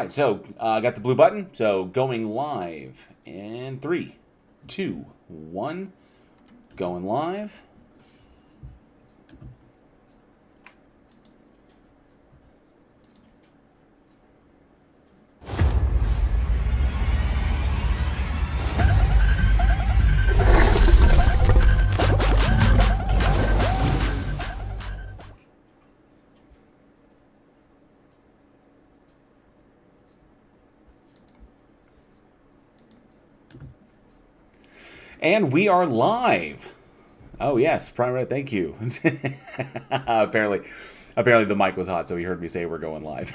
Alright, so I got the blue button. So going live in 3, 2, 1. Going live. And we are live. Oh yes, Prime Red, thank you. apparently the mic was hot, so he heard me say we're going live.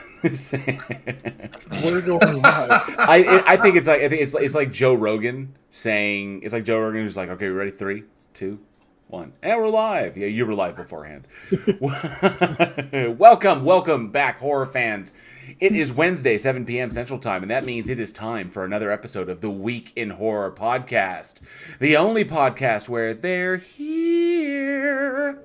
We're going live. I think it's like Joe Rogan saying, it's like Joe Rogan who's like, okay, we ready? 3, 2, 1, and we're live. Yeah, you were live beforehand. Welcome back, horror fans. It is Wednesday, 7 p.m. Central Time, and that means it is time for another episode of the Week in Horror podcast. The only podcast where they're here.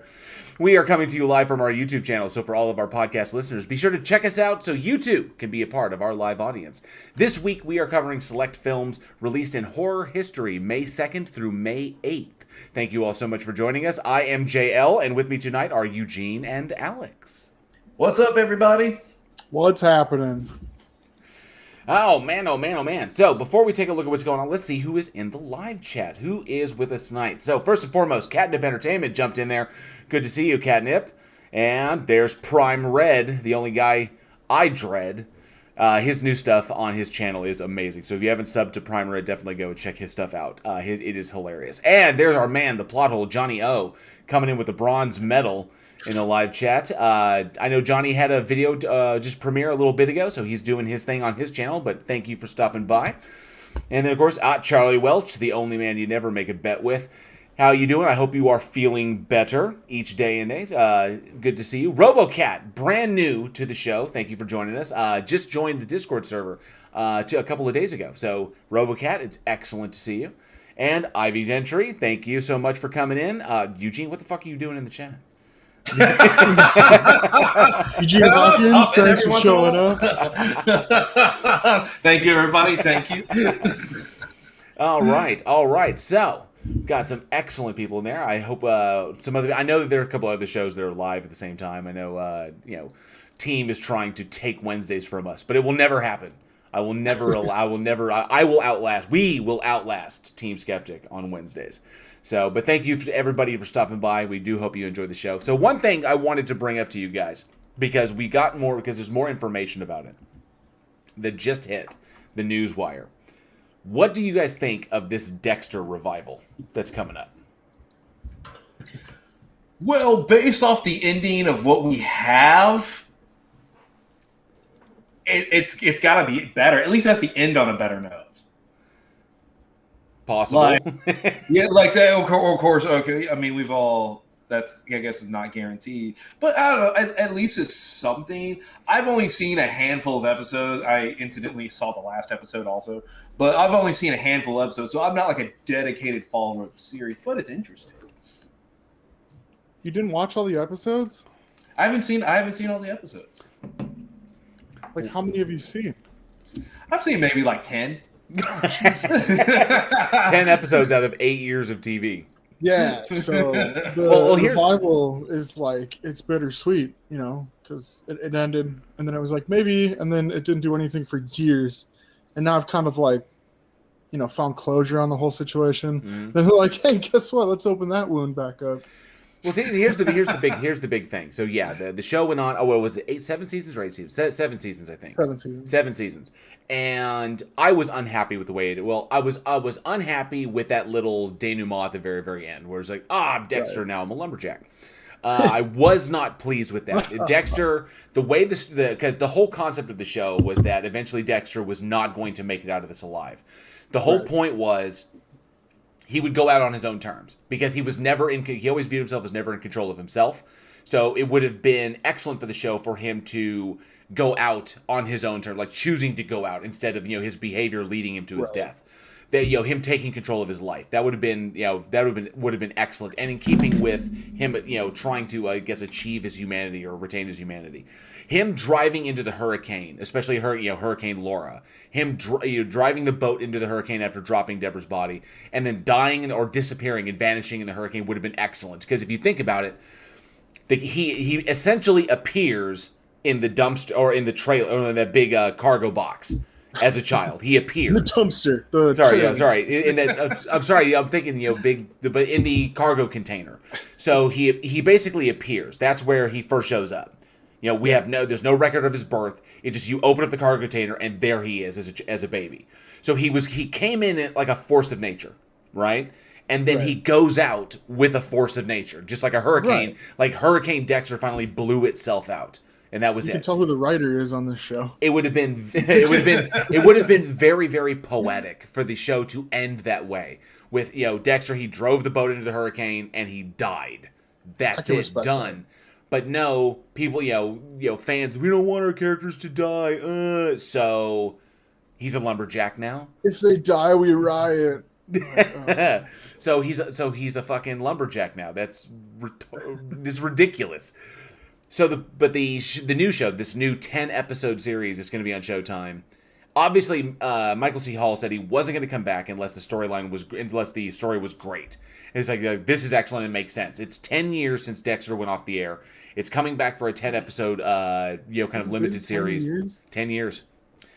We are coming to you live from our YouTube channel, so for all of our podcast listeners, be sure to check us out so you too can be a part of our live audience. This week, we are covering select films released in horror history, May 2nd through May 8th. Thank you all so much for joining us. I am JL, and with me tonight are Eugene and Alex. What's up, everybody? What's happening? Oh man. So, before we take a look at what's going on, let's see who is in the live chat. Who is with us tonight? So, first and foremost, Catnip Entertainment jumped in there. Good to see you, Catnip. And there's Prime Red, the only guy I dread. His new stuff on his channel is amazing. So if you haven't subbed to Prime Red, definitely go check his stuff out. It is hilarious. And there's our man, the plot hole, Johnny O, coming in with the bronze medal in the live chat. I know Johnny had a video just premiere a little bit ago, so he's doing his thing on his channel, but thank you for stopping by. And then, of course, Charlie Welch, the only man you never make a bet with. How you doing? I hope you are feeling better each day and night. Good to see you. RoboCat, brand new to the show. Thank you for joining us. Just joined the Discord server a couple of days ago. So, RoboCat, it's excellent to see you. And Ivy Gentry, thank you so much for coming in. Eugene, what the fuck are you doing in the chat? Eugene Hawkins, thanks for showing up. Thank you, everybody. Thank you. All right. So, got some excellent people in there. I hope I know that there are a couple other shows that are live at the same time. I know, Team is trying to take Wednesdays from us, but it will never happen. I will outlast. We will outlast Team Skeptic on Wednesdays. So, but thank you to everybody for stopping by. We do hope you enjoy the show. So, one thing I wanted to bring up to you guys, because there's more information about it that just hit the news wire. What do you guys think of this Dexter revival that's coming up? Well, based off the ending of what we have, it's got to be better. At least that's the end on a better note. Possible. Yeah, like that. Of course. Okay. I mean, I guess it's not guaranteed, but I don't know. At least it's something. I've only seen a handful of episodes. I incidentally saw the last episode also, but I've only seen a handful of episodes, so I'm not like a dedicated follower of the series. But it's interesting. You didn't watch all the episodes? I haven't seen all the episodes. Like, how many have you seen? I've seen maybe like 10. 10 episodes out of 8 years of TV. Yeah, so the revival is like, it's bittersweet, because it ended, and then it was like, maybe, and then it didn't do anything for years. And now I've kind of like, found closure on the whole situation. Mm-hmm. Then they're like, hey, guess what? Let's open that wound back up. Well, see, here's the big thing. So yeah, the show went on. Oh, well, was it 7 seasons or 8 seasons? 7 seasons, I think. 7 seasons. And I was unhappy with the way it. Well, I was unhappy with that little denouement at the very, very end, where it's like, I'm Dexter, now I'm a lumberjack. I was not pleased with that. Dexter, the way because the whole concept of the show was that eventually Dexter was not going to make it out of this alive. The whole point was he would go out on his own terms, because he always viewed himself as never in control of himself. So it would have been excellent for the show for him to go out on his own terms, like choosing to go out instead of, his behavior leading him to his death. that him taking control of his life. That would have been would have been excellent, and in keeping with him trying to I guess achieve his humanity or retain his humanity. Him driving into the hurricane, especially Hurricane Laura. Him driving the boat into the hurricane after dropping Deborah's body, and then dying or disappearing and vanishing in the hurricane would have been excellent. Because if you think about it, he essentially appears in the dumpster or in the trailer or in that big cargo box as a child. He appears the dumpster. I'm sorry. I'm thinking but in the cargo container. So he basically appears. That's where he first shows up. There's no record of his birth. It just, you open up the cargo container and there he is as a baby. So he came in like a force of nature, right? And then he goes out with a force of nature, just like a hurricane. Right. Like Hurricane Dexter finally blew itself out, and that was it. You can tell who the writer is on this show. It would have been very, very poetic for the show to end that way with Dexter. He drove the boat into the hurricane and he died. That's it, done. That. But no, people, fans, we don't want our characters to die. So he's a lumberjack now. If they die, we riot. So he's a fucking lumberjack now. That's ridiculous. So the new show, this new 10-episode series, is going to be on Showtime. Obviously, Michael C. Hall said he wasn't going to come back unless the story was great. It's like this is excellent and makes sense. It's 10 years since Dexter went off the air. It's coming back for a 10-episode, kind of limited series. 10 years.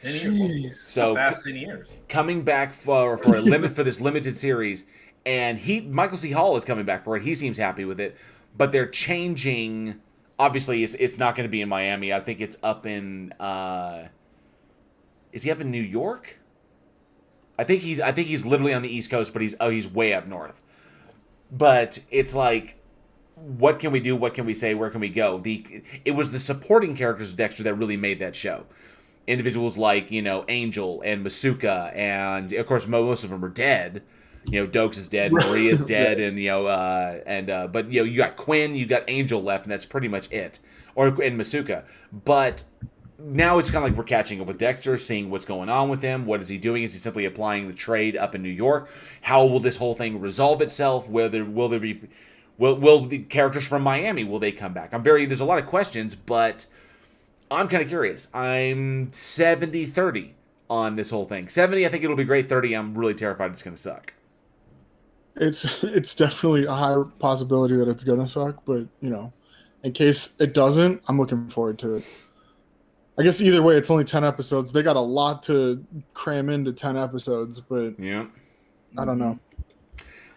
10 years. So fast 10 years. Coming back for this limited series, and Michael C. Hall is coming back for it. He seems happy with it, but they're changing. Obviously, it's not going to be in Miami. I think it's up in. Is he up in New York? I think he's literally on the East Coast, but he's way up north. But it's like, what can we do? What can we say? Where can we go? It was the supporting characters of Dexter that really made that show. Individuals like Angel and Masuka, and of course most of them are dead. Dokes is dead, Maria's dead, and but you got Quinn, you got Angel left, and that's pretty much it. And Masuka, but now it's kind of like we're catching up with Dexter, seeing what's going on with him. What is he doing? Is he simply applying the trade up in New York? How will this whole thing resolve itself? Will the characters from Miami, will they come back? There's a lot of questions, but I'm kind of curious. I'm 70-30 on this whole thing. 70, I think it'll be great. 30, I'm really terrified it's going to suck. It's definitely a high possibility that it's going to suck, but, in case it doesn't, I'm looking forward to it. I guess either way, it's only 10 episodes. They got a lot to cram into 10 episodes, but yeah, I don't know.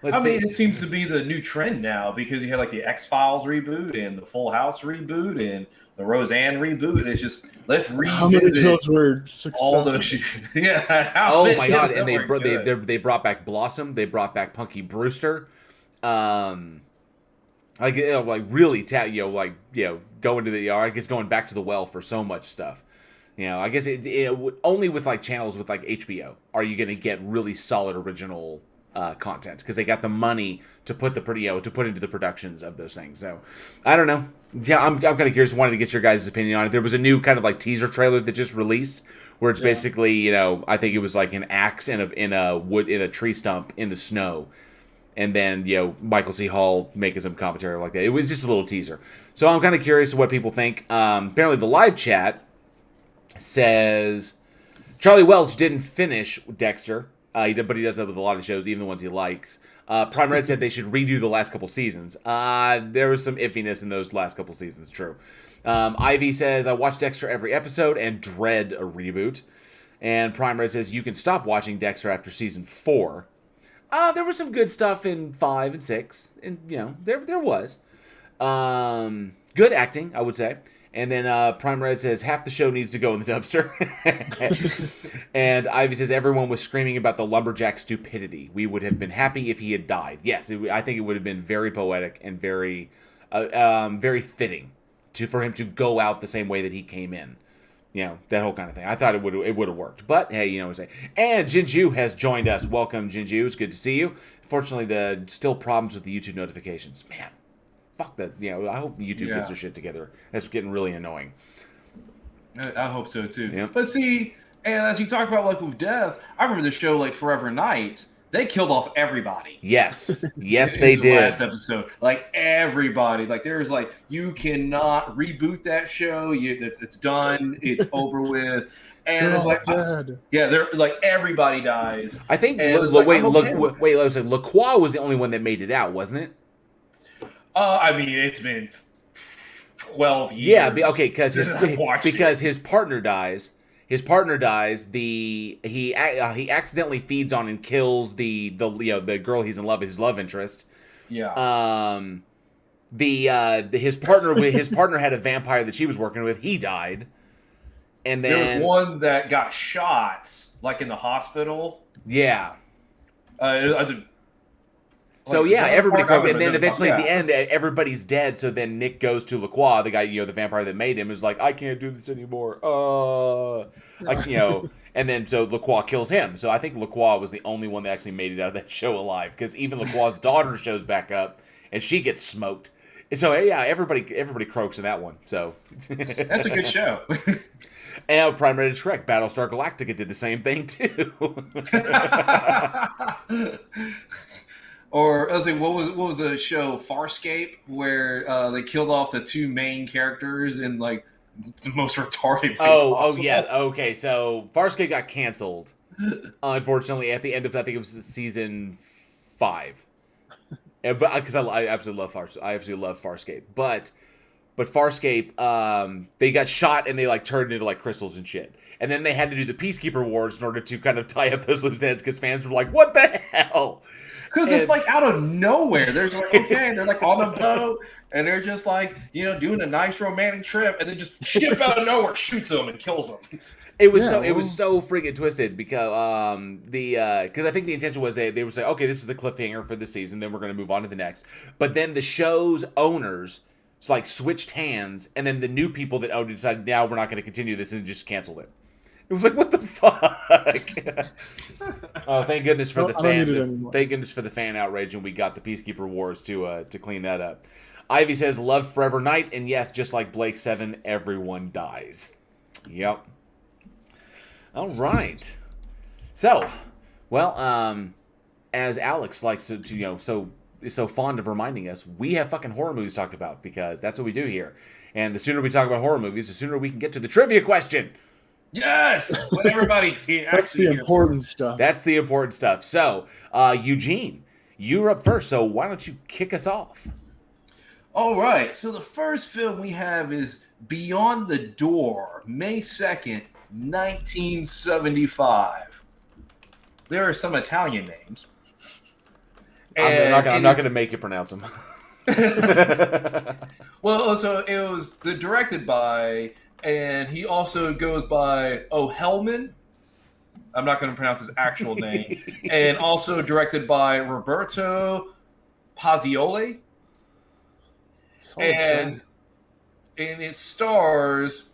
It seems to be the new trend now because you had like the X-Files reboot and the Full House reboot and the Roseanne reboot. It's just, let's revisit how many of those were all those. Yeah. Oh my god! And they brought back Blossom. They brought back Punky Brewster. Going to the I guess going back to the well for so much stuff. I guess only with like channels with like HBO are you going to get really solid original content because they got the money to put to put into the productions of those things. So I don't know. Yeah, I'm kind of curious. Wanted to get your guys' opinion on it. There was a new kind of like teaser trailer that just released where it's basically I think it was like an axe in a tree stump in the snow. And then, Michael C. Hall making some commentary like that. It was just a little teaser. So I'm kind of curious what people think. Apparently the live chat says Charlie Welch didn't finish Dexter, but he does that with a lot of shows, even the ones he likes. Prime Red said they should redo the last couple seasons. There was some iffiness in those last couple seasons, true. Ivy says, I watch Dexter every episode and dread a reboot. And Prime Red says, you can stop watching Dexter after season 4. There was some good stuff in 5 and 6, and there was good acting, I would say. And then Prime Red says half the show needs to go in the dumpster. And Ivy says everyone was screaming about the lumberjack stupidity. We would have been happy if he had died. Yes, I think it would have been very poetic and very, very fitting for him to go out the same way that he came in. That whole kind of thing. I thought it would have worked. But, hey, what I'm saying. And Jinju has joined us. Welcome, Jinju. It's good to see you. Fortunately, still problems with the YouTube notifications. Man, fuck that. I hope YouTube gets their shit together. That's getting really annoying. I hope so, too. Yeah. But see, And as you talk about like with death, I remember the show like Forever Night. They killed off everybody. Yes, yes, in they the did. Last episode, like everybody, like there's like you cannot reboot that show. It's done. It's over with. And They're it's all like, dead. yeah, they're like everybody dies. I think. And it's Wait, I'm okay with it. listen. LaCroix was the only one that made it out, wasn't it? I mean, it's been 12 years. Yeah. Okay, because Watch his partner dies. His partner dies. He accidentally feeds on and kills the girl he's in love with, his love interest. Yeah. His partner had a vampire that she was working with. He died. And then there was one that got shot, like in the hospital. Yeah. So everybody broke, and then eventually at the end, everybody's dead. So then Nick goes to LaCroix, the guy, the vampire that made him, is like, I can't do this anymore. And then so LaCroix kills him. So I think LaCroix was the only one that actually made it out of that show alive, because even LaCroix's daughter shows back up, and she gets smoked. And so yeah, everybody croaks in that one. So that's a good show. And Prime Red is correct. Battlestar Galactica did the same thing too. Or I was like, what was the show Farscape, where they killed off the two main characters in like the most retarded way possible? Yeah, okay. So Farscape got canceled, unfortunately, at the end of, I think it was season 5. But because I absolutely love Farscape, but Farscape, they got shot and they like turned into like crystals and shit. And then they had to do the Peacekeeper Wars in order to kind of tie up those loose ends, because fans were like, "What the hell?" Because it's like out of nowhere. There's like, okay, they're like on a boat, and they're just like, doing a nice romantic trip, and then just ship out of nowhere shoots them and kills them. It was so freaking twisted, because because I think the intention was they would say, okay, this is the cliffhanger for the season, then we're going to move on to the next. But then the show's owners like switched hands, and then the new people that owned it decided, now we're not going to continue this, and just canceled it. It was like, what the fuck? Oh, thank goodness for the fan. Thank goodness for the fan outrage, and we got the Peacekeeper Wars to clean that up. Ivy says, "Love Forever Night," and yes, just like Blake 7, everyone dies. Yep. All right. So, well, as Alex likes to is so fond of reminding us, we have fucking horror movies to talk about, because that's what we do here. And the sooner we talk about horror movies, the sooner we can get to the trivia question. Yes! When everybody's here. That's the important stuff. That's the important stuff. So, Eugene, you're up first, so why don't you kick us off? All right. So the first film we have is Beyond the Door, May 2nd, 1975. There are some Italian names. I'm not going to make you pronounce them. Well, so it was directed by, and he also goes by Hellman. I'm not going to pronounce his actual name. And also directed by Roberto Pazioli. And it stars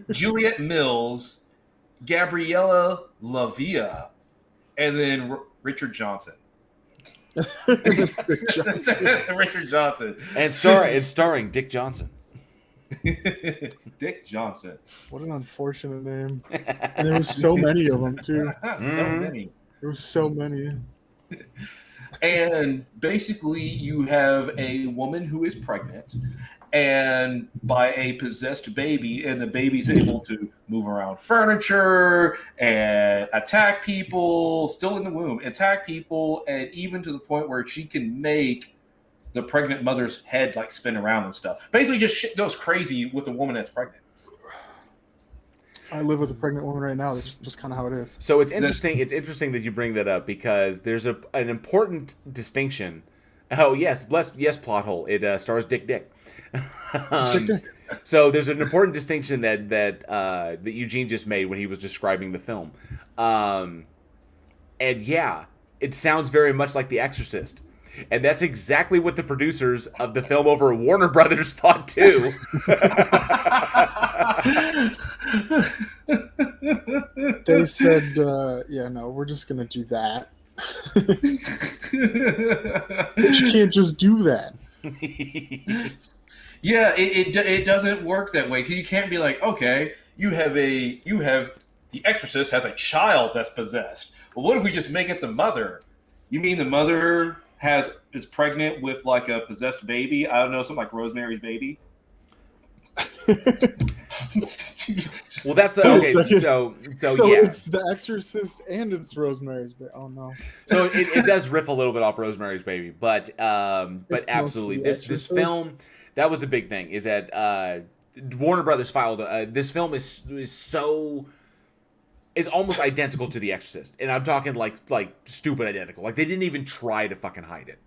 Juliette Mills, Gabriella Lavia, and then Richard Johnson. Richard Johnson. And starring Dick Johnson. Dick Johnson. What an unfortunate name. And there was so many of them, too. So many. There was so many. And basically, you have a woman who is pregnant and by a possessed baby, and the baby's able to move around furniture and attack people, still in the womb, attack people, and even to the point where she can make the pregnant mother's head like spin around and stuff. Basically, just shit goes crazy with a woman that's pregnant. I live with a pregnant woman right now. That's just kind of how it is. So it's interesting. It's interesting that you bring that up, because there's an important distinction. Oh yes, plot hole. It stars Dick. So there's an important distinction that Eugene just made when he was describing the film, and yeah, it sounds very much like The Exorcist. And that's exactly what the producers of the film over at Warner Brothers thought too. They said, yeah, no, we're just going to do that. But you can't just do that. Yeah, it doesn't work that way. 'Cause you can't be like, okay, you have the Exorcist has a child that's possessed. Well, what if we just make it the mother? You mean the mother is pregnant with like a possessed baby? I don't know, something like Rosemary's Baby. Well, that's the so yeah. It's The Exorcist and it's Rosemary's Baby. Oh no. So it does riff a little bit off Rosemary's Baby, but absolutely this film, that was the big thing, is that Warner Brothers filed this film is almost identical to The Exorcist, and I'm talking like stupid identical. Like they didn't even try to fucking hide it.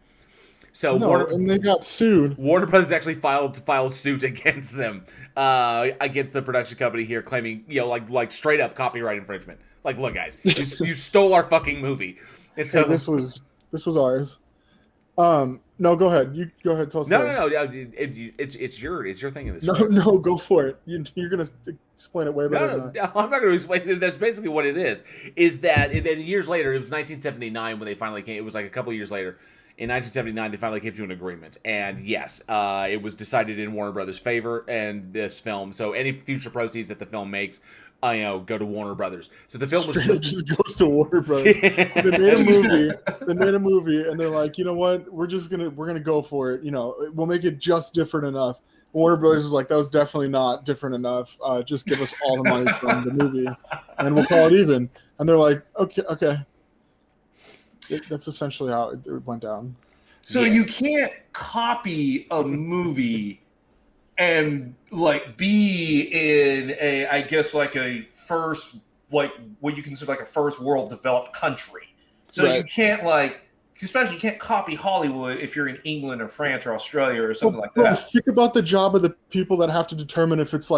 So and they got sued. Warner Brothers actually filed suit against them, against the production company here, claiming like straight up copyright infringement. Like, look, guys, you stole our fucking movie. And so this was ours. No, go ahead. You go ahead. Tell us. No. It's your thing in this. No, go for it. You're gonna explain it way better. No, I'm not going to explain it. That's basically what it is. Is that and then years later, it was 1979 when they finally came. It was like a couple of years later. In 1979, they finally came to an agreement, and yes, it was decided in Warner Brothers' favor and this film. So any future proceeds that the film makes, go to Warner Brothers. So the film just goes to Warner Brothers. They made a movie, and they're like, you know what? We're gonna go for it. We'll make it just different enough. Warner Brothers was like, that was definitely not different enough. Just give us all the money from the movie, and we'll call it even. And they're like, okay. That's essentially how it went down. So you can't copy a movie and like be in a first, like what you consider like a first world developed country. So right. You can't especially you can't copy Hollywood if you're in England or France or Australia or something like that. Think about the job of the people that have to determine if it's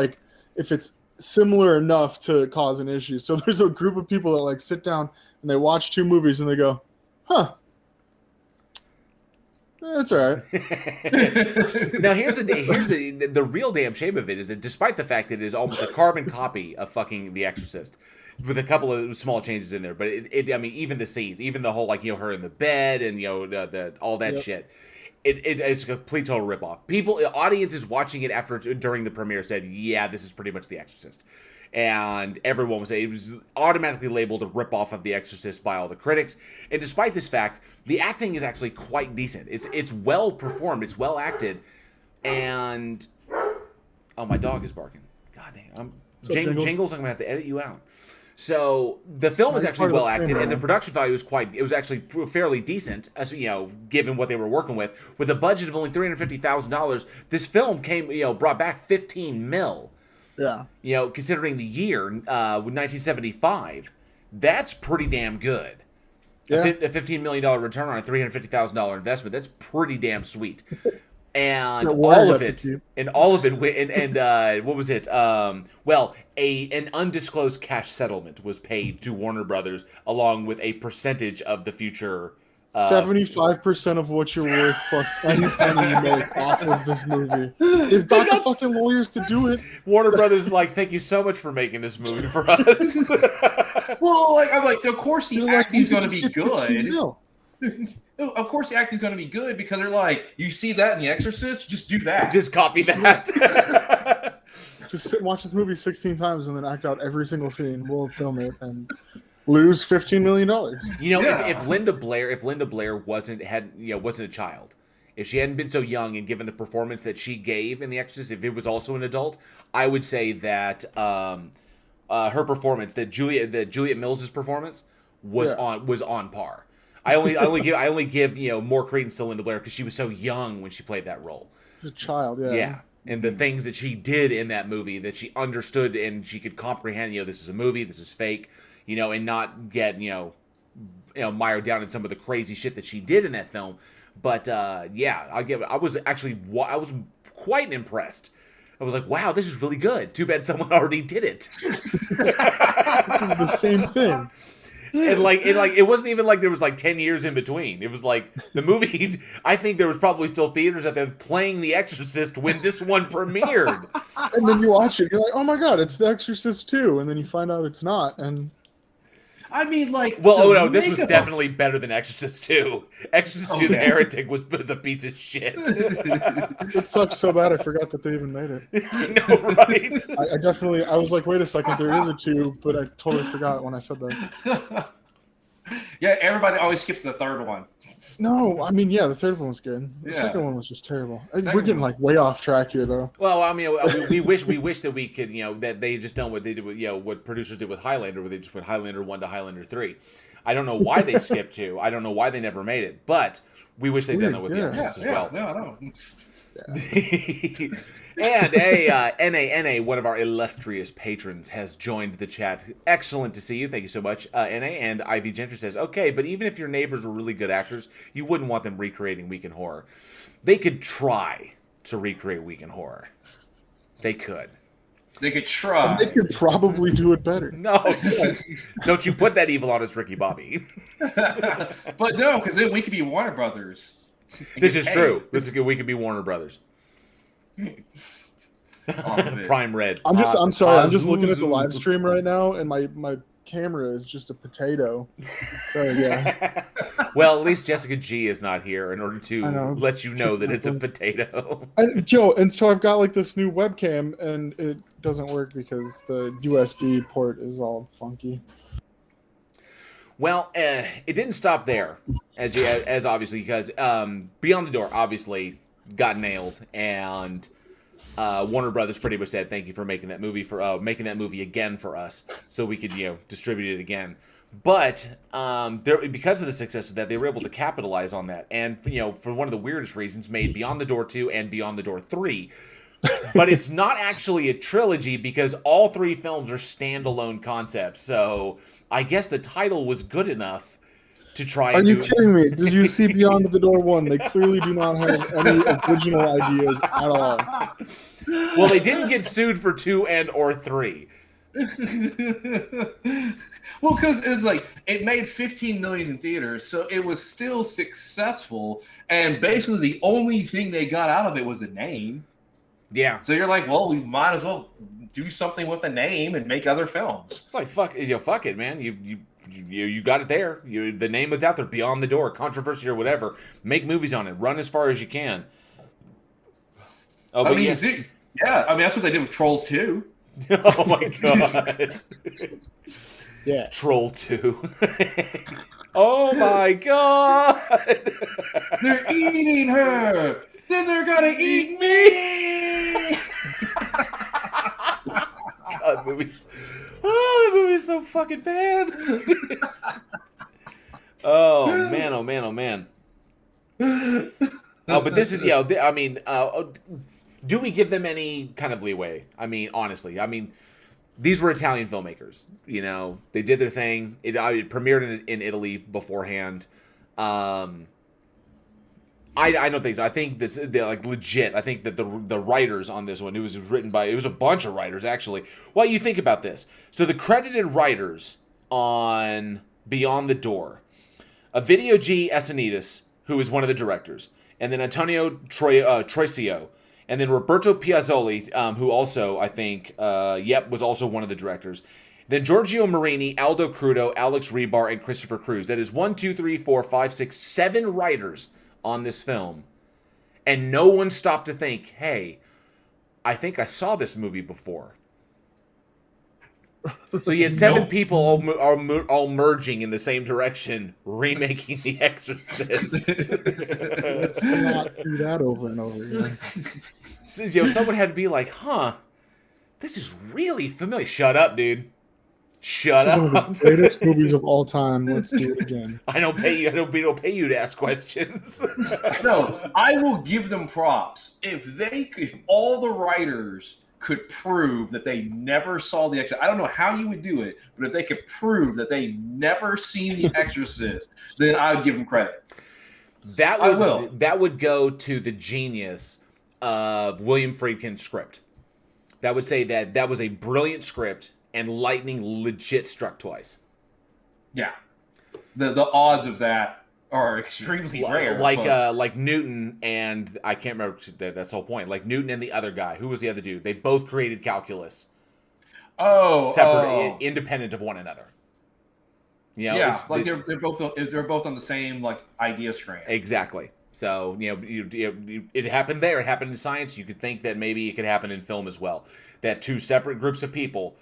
similar enough to cause an issue. So there's a group of people that like sit down and they watch two movies and they go, huh. That's all right. Now here's the real damn shame of it is that despite the fact that it is almost a carbon copy of fucking The Exorcist, with a couple of small changes in there, but even the scenes, even the whole her in the bed and the all that shit, it's a complete total ripoff. Audiences watching it during the premiere said, yeah, this is pretty much The Exorcist. And everyone was saying it was automatically labeled a ripoff of The Exorcist by all the critics. And despite this fact, the acting is actually quite decent. It's well performed. It's well acted. And my dog is barking. God damn! Jingles. I'm gonna have to edit you out. So the film is actually well acted, and the production value was actually fairly decent, as given what they were working with. With a budget of only $350,000, this film brought back $15 million. Yeah. Considering the year, with 1975, that's pretty damn good. Yeah. A $15 million return on a $350,000 investment, that's pretty damn sweet. And all of it, what was it? An undisclosed cash settlement was paid to Warner Brothers, along with a percentage of the future. 75% of what you're worth plus any penny you make off of this movie. They've got the fucking lawyers to do it. Warner Brothers is like, thank you so much for making this movie for us. Well, I'm like, of course the acting's going to be good. Of course the acting's going to be good because they're like, you see that in The Exorcist? Just do that. Just copy that. Just sit and watch this movie 16 times and then act out every single scene. We'll film it and lose $15 million. If Linda Blair wasn't a child, if she hadn't been so young and given the performance that she gave in The Exorcist, if it was also an adult, I would say that her performance, that Juliet Mills' performance was on par. I only give more credence to Linda Blair because she was so young when she played that role. She's a child, yeah. Yeah. And the things that she did in that movie, that she understood and she could comprehend, this is a movie, this is fake, and not get, mired down in some of the crazy shit that she did in that film. But I was quite impressed. I was like, wow, this is really good. Too bad someone already did it. This is the same thing. And it wasn't even like there was 10 years in between. It was like the movie, I think there was probably still theaters out there playing The Exorcist when this one premiered. And then you watch it, you're like, oh my god, it's The Exorcist 2. And then you find out it's not. And I mean, like, well, oh the no, this was makeup- definitely better than Exorcist 2. Exorcist 2, The Okay. Heretic was a piece of shit. It sucked so bad I forgot that they even made it. I know, right? I definitely, I was like, wait a second, there is a 2, but I totally forgot when I said that. Yeah, everybody always skips the third one. No, I mean, yeah, the third one was good. The Yeah. second one was just terrible. Second We're getting one. like way off track here, though. Well, I mean, we wish that we could, that they just done what they did with, what producers did with Highlander, where they just put Highlander 1 to Highlander 3. I don't know why they skipped 2. I don't know why they never made it, but we wish they'd done that with The Exorcist as well. No. And NA, one of our illustrious patrons, has joined the chat. Excellent to see you. Thank you so much, NA. And Ivy Gentry says, okay, but even if your neighbors were really good actors, you wouldn't want them recreating Week in Horror. They could try to recreate Week in Horror. They could. They could try. And they could probably do it better. No. Don't you put that evil on us, Ricky Bobby. But no, because then we could be Warner Brothers. This is true. We could be Warner Brothers. Prime Red. I'm sorry. I'm just looking at the live stream right now, and my camera is just a potato. So yeah. Well, at least Jessica G is not here in order to let you know that it's a potato. And so I've got like this new webcam, and it doesn't work because the USB port is all funky. Well, it didn't stop there, as obviously, because Beyond the Door obviously got nailed, and Warner Brothers pretty much said, "Thank you for making that movie again for us, so we could distribute it again." But because of the success of that, they were able to capitalize on that, and for one of the weirdest reasons, made Beyond the Door 2 and Beyond the Door 3. But it's not actually a trilogy because all 3 films are standalone concepts. So I guess the title was good enough to try. Are you kidding me? Did you see Beyond the Door 1? They clearly do not have any original ideas at all. Well, they didn't get sued for 2 or 3. Well, because it's like it made 15 million in theaters, so it was still successful. And basically, the only thing they got out of it was a name. Yeah. So you're like, well, we might as well do something with the name and make other films. It's like fuck it, man. You got it there. The name was out there. Beyond the Door, controversy or whatever. Make movies on it. Run as far as you can. Oh, but that's what they did with Trolls 2. Oh my god. Yeah. Troll 2. Oh my god. They're eating her. Then they're gonna eat me. God, that movie's so fucking bad. Oh man, oh man, oh man. Oh, but this is I mean, do we give them any kind of leeway? I mean, honestly, these were Italian filmmakers. They did their thing. It premiered in Italy beforehand. I don't think so. I think they're like legit. I think that the writers on this one, it was a bunch of writers actually. Well, you think about this. So the credited writers on Beyond the Door, Ovidio G. Esenidis, who is one of the directors, and then Antonio Troisio, and then Roberto Piazzoli, who also I think was also one of the directors. Then Giorgio Marini, Aldo Crudo, Alex Rebar, and Christopher Cruz. That is 7 writers on this film, and no one stopped to think, hey, I think I saw this movie before. So you had 7 people all merging in the same direction, remaking The Exorcist. Let's not do that over and over again. So, someone had to be like, huh, this is really familiar. Shut up, dude. Shut up. One of the greatest movies of all time. Let's do it again. I don't pay you. I don't pay you to ask questions. No, I will give them props if all the writers could prove that they never saw The Exorcist. I don't know how you would do it, but if they could prove that they never seen The Exorcist, then I would give them credit. That would go to the genius of William Friedkin's script. That would say that was a brilliant script. And lightning legit struck twice. Yeah, the odds of that are extremely rare. Like Newton and I can't remember. That's the whole point. Like Newton and the other guy. Who was the other dude? They both created calculus. Separate, independent of one another. You know, yeah, like they're both on the same like idea strand. Exactly. So it happened there. It happened in science. You could think that maybe it could happen in film as well. That two separate groups of people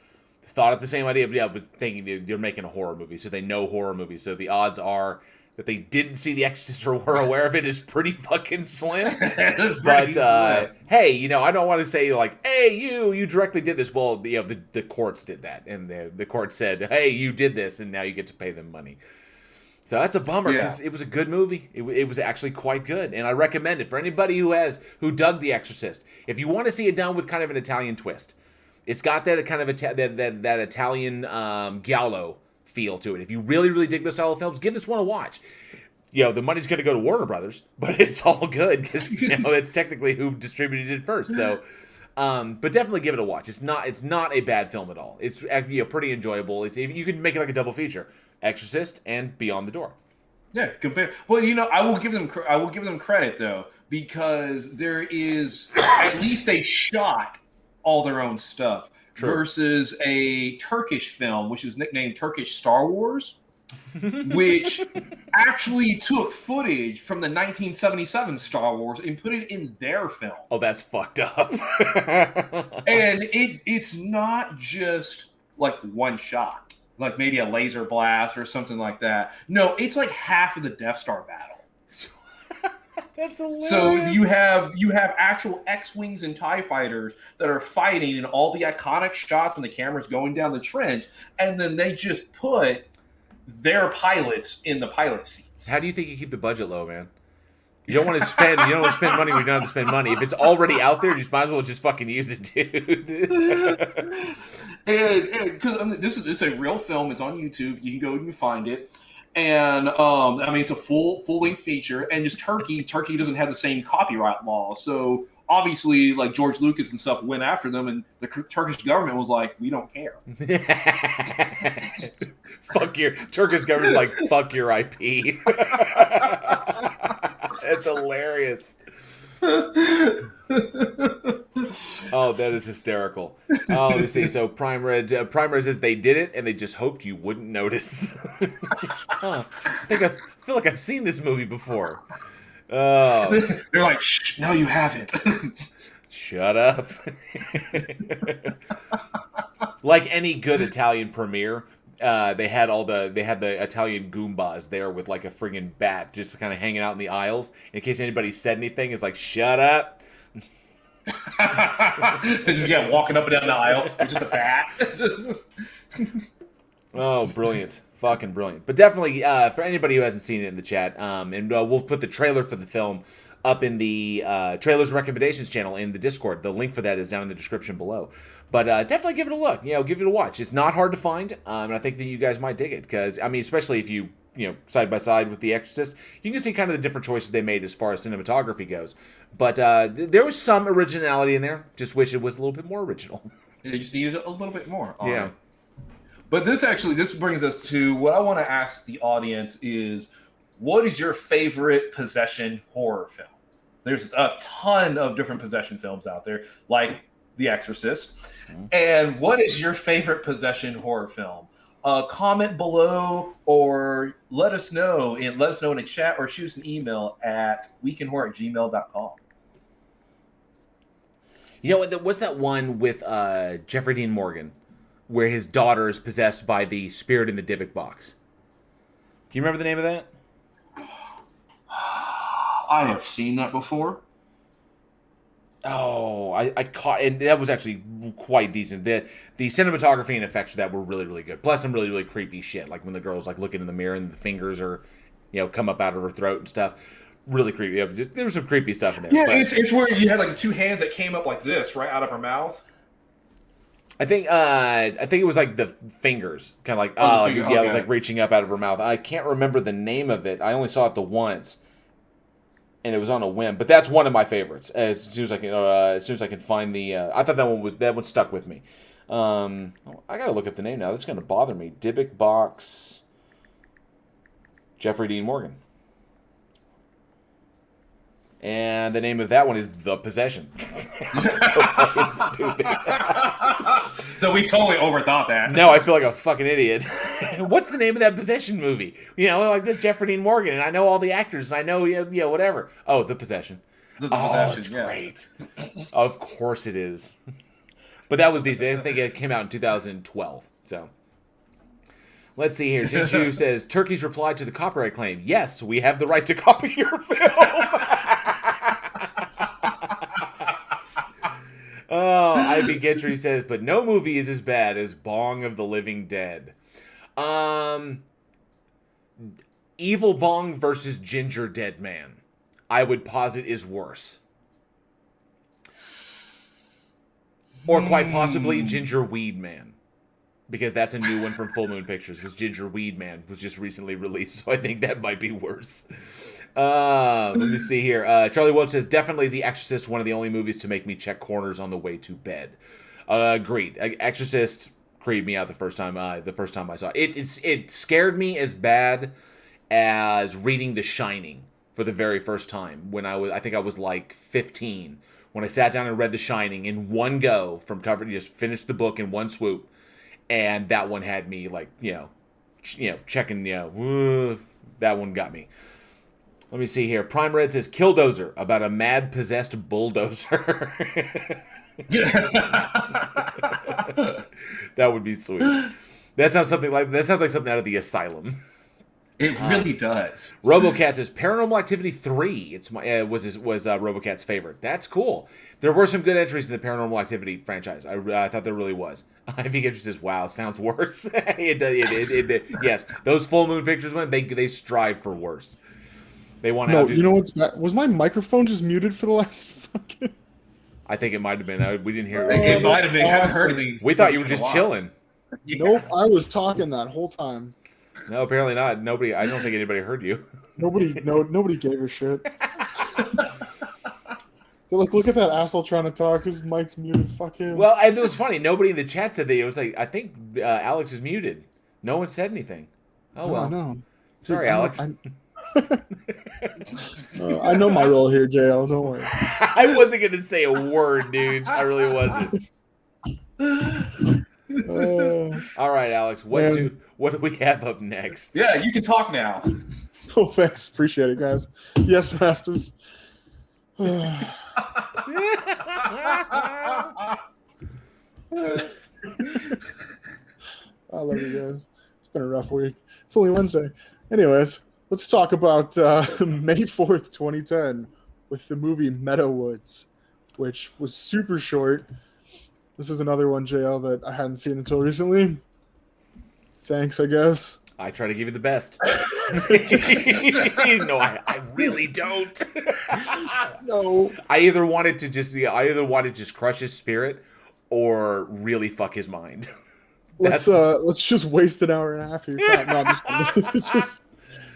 thought of the same idea, but thinking they're making a horror movie, so they know horror movies. So the odds are that they didn't see The Exorcist or were aware of it is pretty fucking slim. But hey, I don't want to say like, hey, you directly did this. Well, the courts did that, and the court said, hey, you did this, and now you get to pay them money. So that's a bummer because it was a good movie. It was actually quite good, and I recommend it for anybody who dug The Exorcist. If you want to see it done with kind of an Italian twist, it's got that kind of that Italian giallo feel to it. If you really, really dig this style of films, give this one a watch. The money's going to go to Warner Brothers, but it's all good because it's technically who distributed it first. So, but definitely give it a watch. It's not a bad film at all. It's pretty enjoyable. You can make it like a double feature: Exorcist and Beyond the Door. Yeah, compare. Well, I will give them credit though, because there is at least they shot all their own stuff. True. Versus a Turkish film, which is nicknamed Turkish Star Wars, which actually took footage from the 1977 Star Wars and put it in their film. Oh, that's fucked up. And it's not just like one shot, like maybe a laser blast or something like that. No, it's like half of the Death Star battle. That's hilarious. So you have actual X-Wings and TIE fighters that are fighting in all the iconic shots when the camera's going down the trench, and then they just put their pilots in the pilot seats. How do you think you keep the budget low, man? You don't want to spend money when you don't have to spend money. If it's already out there, you just might as well just fucking use it, dude. And because it's a real film. It's on YouTube. You can go and find it. And it's a full-length feature, and just Turkey doesn't have the same copyright law, so obviously like George Lucas and stuff went after them, and the Turkish government was like, we don't care. Turkish government's like, fuck your IP. That's hilarious. Oh, that is hysterical. Oh, let's see. So Prime Red says they did it and they just hoped you wouldn't notice. I feel like I've seen this movie before. Oh. They're like, shh, no, you haven't. Shut up. Like any good Italian premiere, they had the Italian Goombas there with like a friggin' bat just kind of hanging out in the aisles in case anybody said anything. It's like, shut up. Walking up and down the aisle. It's just a bat. Oh, brilliant. Fucking brilliant. But definitely, for anybody who hasn't seen it in the chat, and we'll put the trailer for the film up in the trailers recommendations channel in the Discord. The link for that is down in the description below. But definitely give it a look. Give it a watch. It's not hard to find, and I think that you guys might dig it because especially if you side by side with The Exorcist, you can see kind of the different choices they made as far as cinematography goes. But there was some originality in there. Just wish it was a little bit more original. They just needed a little bit more. Yeah. But this brings us to what I want to ask the audience is, what is your favorite possession horror film? There's a ton of different possession films out there, like The Exorcist. Mm-hmm. And what is your favorite possession horror film? Comment below or let us know in a chat or shoot us an email at weekinhorror@gmail.com. What's that one with Jeffrey Dean Morgan where his daughter is possessed by the spirit in the Dybbuk box? Do you remember the name of that? I have seen that before. Oh, I caught, and that was actually quite decent. The cinematography and effects of that were really, really good. Plus some really, really creepy shit, like when the girl's like looking in the mirror and the fingers are, come up out of her throat and stuff. Really creepy. There was some creepy stuff in there. Yeah, it's where you had like two hands that came up like this, right out of her mouth. I think it was like the fingers, kind of like it was like reaching up out of her mouth. I can't remember the name of it. I only saw it the once. And it was on a whim, but that's one of my favorites. As soon as I can find the, I thought that one stuck with me. I gotta look up the name now. That's gonna bother me. Dybbuk box. Jeffrey Dean Morgan. And the name of that one is The Possession. I'm so fucking stupid. So we totally overthought that. No, I feel like a fucking idiot. What's the name of that Possession movie? You know, like this Jeffrey Dean Morgan, and I know all the actors. And I know, whatever. Oh, The Possession. It's great. Of course it is. But that was decent. I think it came out in 2012. So let's see here. Jinju says, Turkey's replied to the copyright claim. Yes, we have the right to copy your film. Oh, Ivy Gentry says, but no movie is as bad as Bong of the Living Dead. Evil Bong versus Ginger Dead Man, I would posit is worse. Or quite possibly Ginger Weed Man. Because that's a new one from Full Moon Pictures. Was Ginger Weed Man was just recently released, so I think that might be worse. Let me see here. Charlie Welch says, definitely The Exorcist, one of the only movies to make me check corners on the way to bed. Agreed. Exorcist creeped me out the first time I saw it. It scared me as bad as reading The Shining for the very first time when I think I was like 15 when I sat down and read The Shining in one go from cover to just finished the book in one swoop, and that one had me like checking that one got me. Let me see here. Prime Red says Killdozer about a mad possessed bulldozer. That would be sweet. That sounds like something out of The Asylum. It really does. RoboCat says Paranormal Activity 3. Was RoboCat's favorite. That's cool. There were some good entries in the Paranormal Activity franchise. I thought there really was. I think it says, wow, sounds worse. Yes, those Full Moon Pictures they strive for worse. They want to you know what's bad? Was my microphone just muted for the last fucking... I think it might have been. We didn't hear it. It might have been. I haven't heard anything. We thought you were just chilling. Yeah. Nope, I was talking that whole time. No, apparently not. Nobody. I don't think anybody heard you. Nobody gave a shit. They're like, look at that asshole trying to talk. His mic's muted. Fuck him. Well, and it was funny. Nobody in the chat said that. It was like, I think Alex is muted. No one said anything. Oh well. No. Sorry, Alex. I know my role here, JL. Don't worry. I wasn't gonna say a word, dude. I really wasn't. All right, Alex. What do we have up next? Yeah, you can talk now. Oh, thanks. Appreciate it, guys. Yes, masters. I love you guys. It's been a rough week. It's only Wednesday. Anyways, let's talk about May 4th, 2010 with the movie Meadowoods, which was super short. This is another one, JL, that I hadn't seen until recently. Thanks, I guess. I try to give you the best. No, I really don't. No. I either wanted to just crush his spirit or really fuck his mind. Let's just waste an hour and a half here.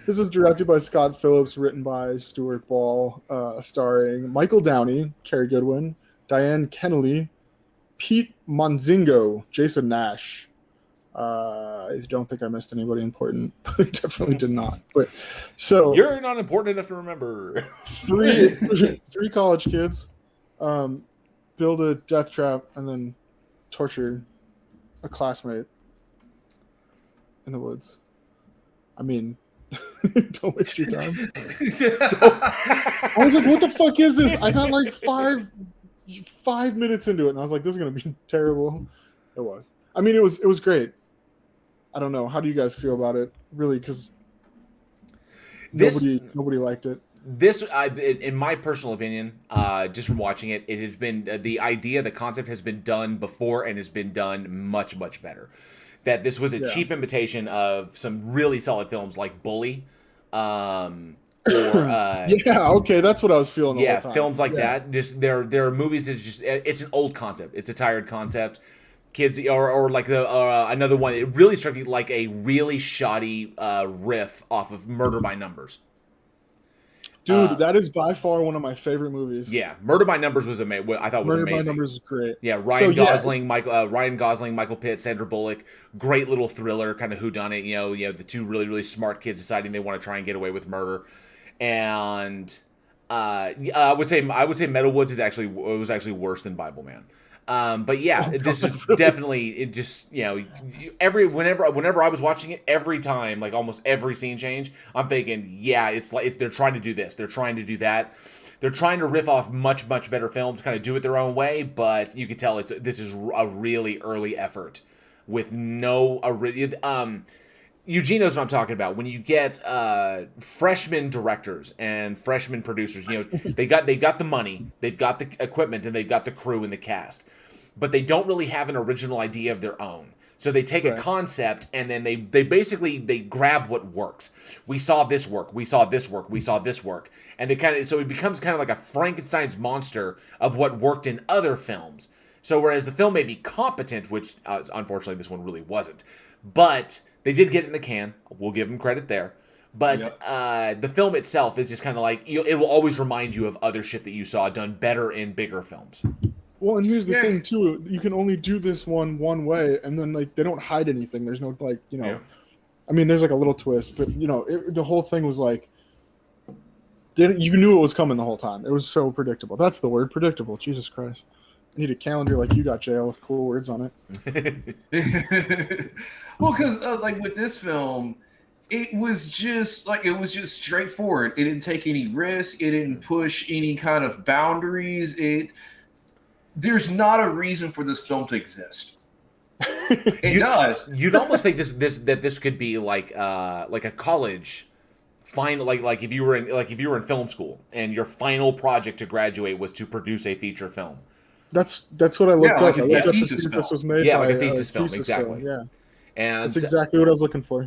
This is directed by Scott Phillips, written by Stuart Ball, starring Michael Downey, Carrie Goodwin, Diane Kennelly, Pete Monzingo, Jason Nash. I don't think I missed anybody important. I definitely did not. But so you're not important enough to remember. three college kids build a death trap and then torture a classmate in the woods. I mean, don't waste your time. I was like, what the fuck is this? I got like five minutes into it, and I was like, this is gonna be terrible. It was. I mean, it was great. I don't know. How do you guys feel about it? Really, because nobody liked it. This, in my personal opinion, just from watching it, it has been the concept has been done before and has been done much, much better. That this was a cheap imitation of some really solid films like Bully, okay, that's what I was feeling. Yeah, films like that. Just there are movies that it's an old concept. It's a tired concept. Kids or like another one. It really struck me like a really shoddy riff off of Murder by Numbers. Dude, that is by far one of my favorite movies. Yeah, Murder by Numbers was amazing. I thought was amazing. Murder by Numbers is great. Yeah, Ryan Gosling, Michael Pitt, Sandra Bullock. Great little thriller, kind of whodunit. You know, the two really, really smart kids deciding they want to try and get away with murder. And I would say Meadowoods was actually worse than Bible Man. But yeah, this is definitely, it just, whenever I was watching it, every time, like almost every scene change, I'm thinking, yeah, it's like they're trying to do this, they're trying to do that, they're trying to riff off much better films, kind of do it their own way, but you can tell this is a really early effort with no Eugene knows what I'm talking about. When you get freshman directors and freshman producers, they got the money, they've got the equipment, and they've got the crew and the cast, but they don't really have an original idea of their own. So they take a concept and then they basically grab what works. We saw this work, we saw this work, we saw this work, and so it becomes kind of like a Frankenstein's monster of what worked in other films. So whereas the film may be competent, which unfortunately this one really wasn't, but they did get it in the can. We'll give them credit there. But the film itself is just kind of like, it will always remind you of other shit that you saw done better in bigger films. Well, and here's the thing, too. You can only do this one way, and then, like, they don't hide anything. There's no, like, I mean, there's, like, a little twist, but, the whole thing was, like, you knew it was coming the whole time. It was so predictable. That's the word, predictable. Jesus Christ. I need a calendar like you got, JL, with cool words on it. Well, because like with this film, it was just straightforward. It didn't take any risk. It didn't push any kind of boundaries. There's not a reason for this film to exist. It does. You'd almost think this could be like a college final, like if you were in film school and your final project to graduate was to produce a feature film. That's what I looked up. I looked up to see if this was made by like a thesis film, exactly. Yeah, and that's exactly what I was looking for.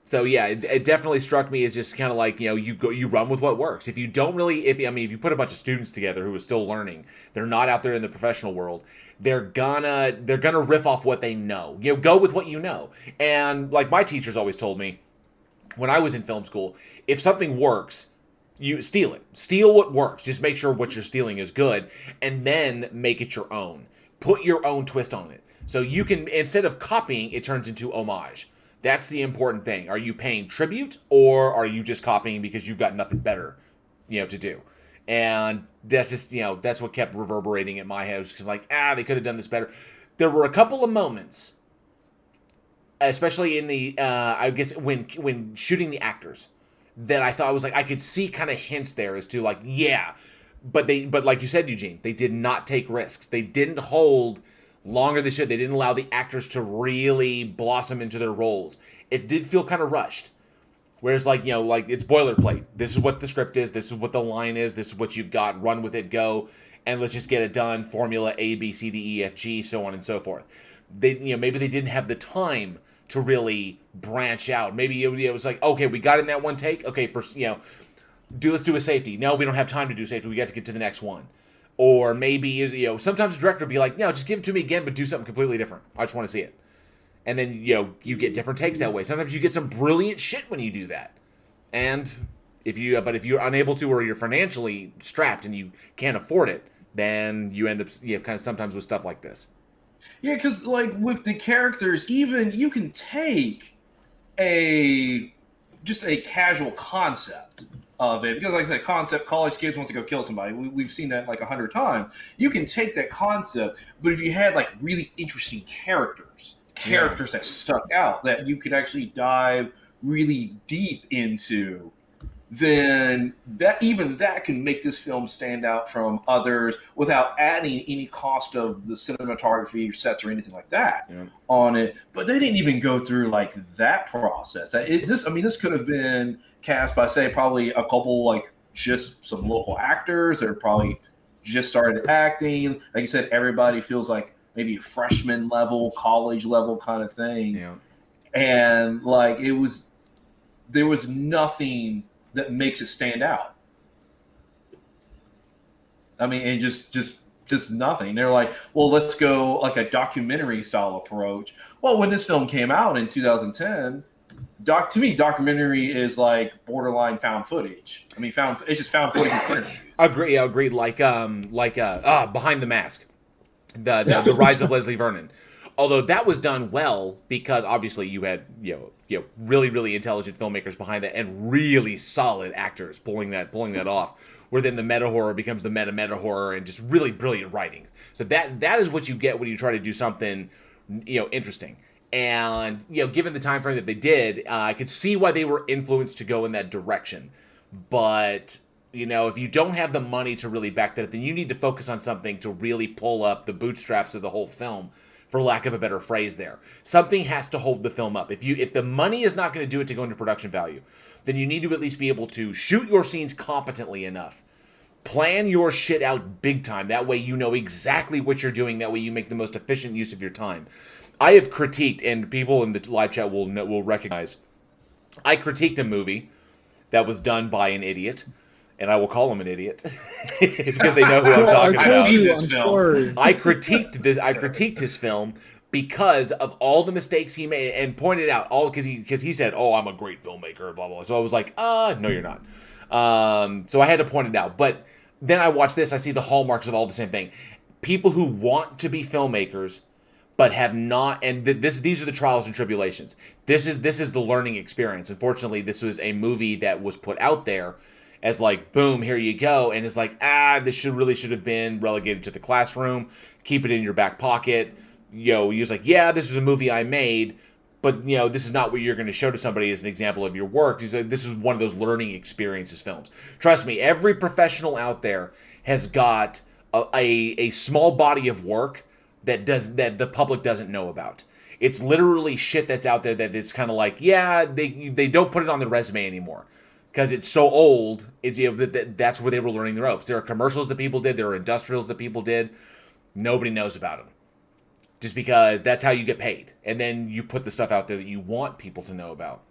So yeah, it definitely struck me as just kind of like, you run with what works. If you don't really, if you put a bunch of students together who are still learning, they're not out there in the professional world, they're gonna riff off what they know. Go with what you know. And like my teachers always told me when I was in film school, if something works, you steal it. Steal what works. Just make sure what you're stealing is good, and then make it your own. Put your own twist on it. So you can, instead of copying, it turns into homage. That's the important thing. Are you paying tribute, or are you just copying because you've got nothing better, to do? And that's just, that's what kept reverberating in my head. It was just like, they could have done this better. There were a couple of moments, especially in the, I guess when shooting the actors, that I thought was like, I could see kind of hints there as to like, but like you said, Eugene, they did not take risks. They didn't hold longer than they should. They didn't allow the actors to really blossom into their roles. It did feel kind of rushed. Whereas like it's boilerplate. This is what the script is. This is what the line is. This is what you've got. Run with it. Go. And let's just get it done. Formula A, B, C, D, E, F, G, so on and so forth. They, maybe they didn't have the time to really branch out. Maybe it was like, okay, we got in that one take. Okay, first, let's do a safety. No, we don't have time to do safety. We got to get to the next one. Or maybe, sometimes the director would be like, no, just give it to me again, but do something completely different. I just want to see it. And then, you get different takes that way. Sometimes you get some brilliant shit when you do that. And if you're unable to, or you're financially strapped and you can't afford it, then you end up, kind of sometimes with stuff like this. Yeah, because like with the characters, even you can take just a casual concept of it, because like I said, concept, college kids want to go kill somebody. We've seen that like 100 times. You can take that concept, but if you had like really interesting characters that stuck out, that you could actually dive really deep into, then that can make this film stand out from others without adding any cost of the cinematography or sets or anything like that on it. But they didn't even go through like that process. This could have been cast by, say, probably a couple, like just some local actors that are probably just started acting. Like you said, everybody feels like maybe a freshman level, college level kind of thing. Yeah. And like there was nothing that makes it stand out. I mean, and just nothing. They're like, well, let's go like a documentary style approach. Well, when this film came out in 2010, to me, documentary is like borderline found footage. I mean, it's just found footage. Agreed. Like Behind the Mask, the Rise of Leslie Vernon. Although that was done well because obviously you had really, really intelligent filmmakers behind that and really solid actors pulling that off. where then the meta horror becomes the meta horror, and just really brilliant writing. So that is what you get when you try to do something, interesting. And given the time frame that they did, I could see why they were influenced to go in that direction. But if you don't have the money to really back that up, then you need to focus on something to really pull up the bootstraps of the whole film, for lack of a better phrase there. Something has to hold the film up. If the money is not going to do it to go into production value, then you need to at least be able to shoot your scenes competently enough. Plan your shit out big time. That way you know exactly what you're doing. That way you make the most efficient use of your time. I have critiqued, and people in the live chat will recognize, I critiqued a movie that was done by an idiot. And I will call him an idiot because they know who I'm talking about. I critiqued his film because of all the mistakes he made, and pointed out all because he said, "Oh, I'm a great filmmaker," blah blah. So I was like, no, you're not." So I had to point it out. But then I watch this, I see the hallmarks of all the same thing. People who want to be filmmakers but have not, and these are the trials and tribulations. This is the learning experience. Unfortunately, this was a movie that was put out there as like, boom, here you go. And it's like, this should have been relegated to the classroom. Keep it in your back pocket. You're like, yeah, this is a movie I made, but this is not what you're going to show to somebody as an example of your work. He's like, this is one of those learning experiences films. Trust me, every professional out there has got a small body of work that the public doesn't know about. It's literally shit that's out there that it's kind of like, yeah, they don't put it on the resume anymore. Because it's so old, that's where they were learning the ropes. There are commercials that people did. There are industrials that people did. Nobody knows about them. Just because that's how you get paid. And then you put the stuff out there that you want people to know about.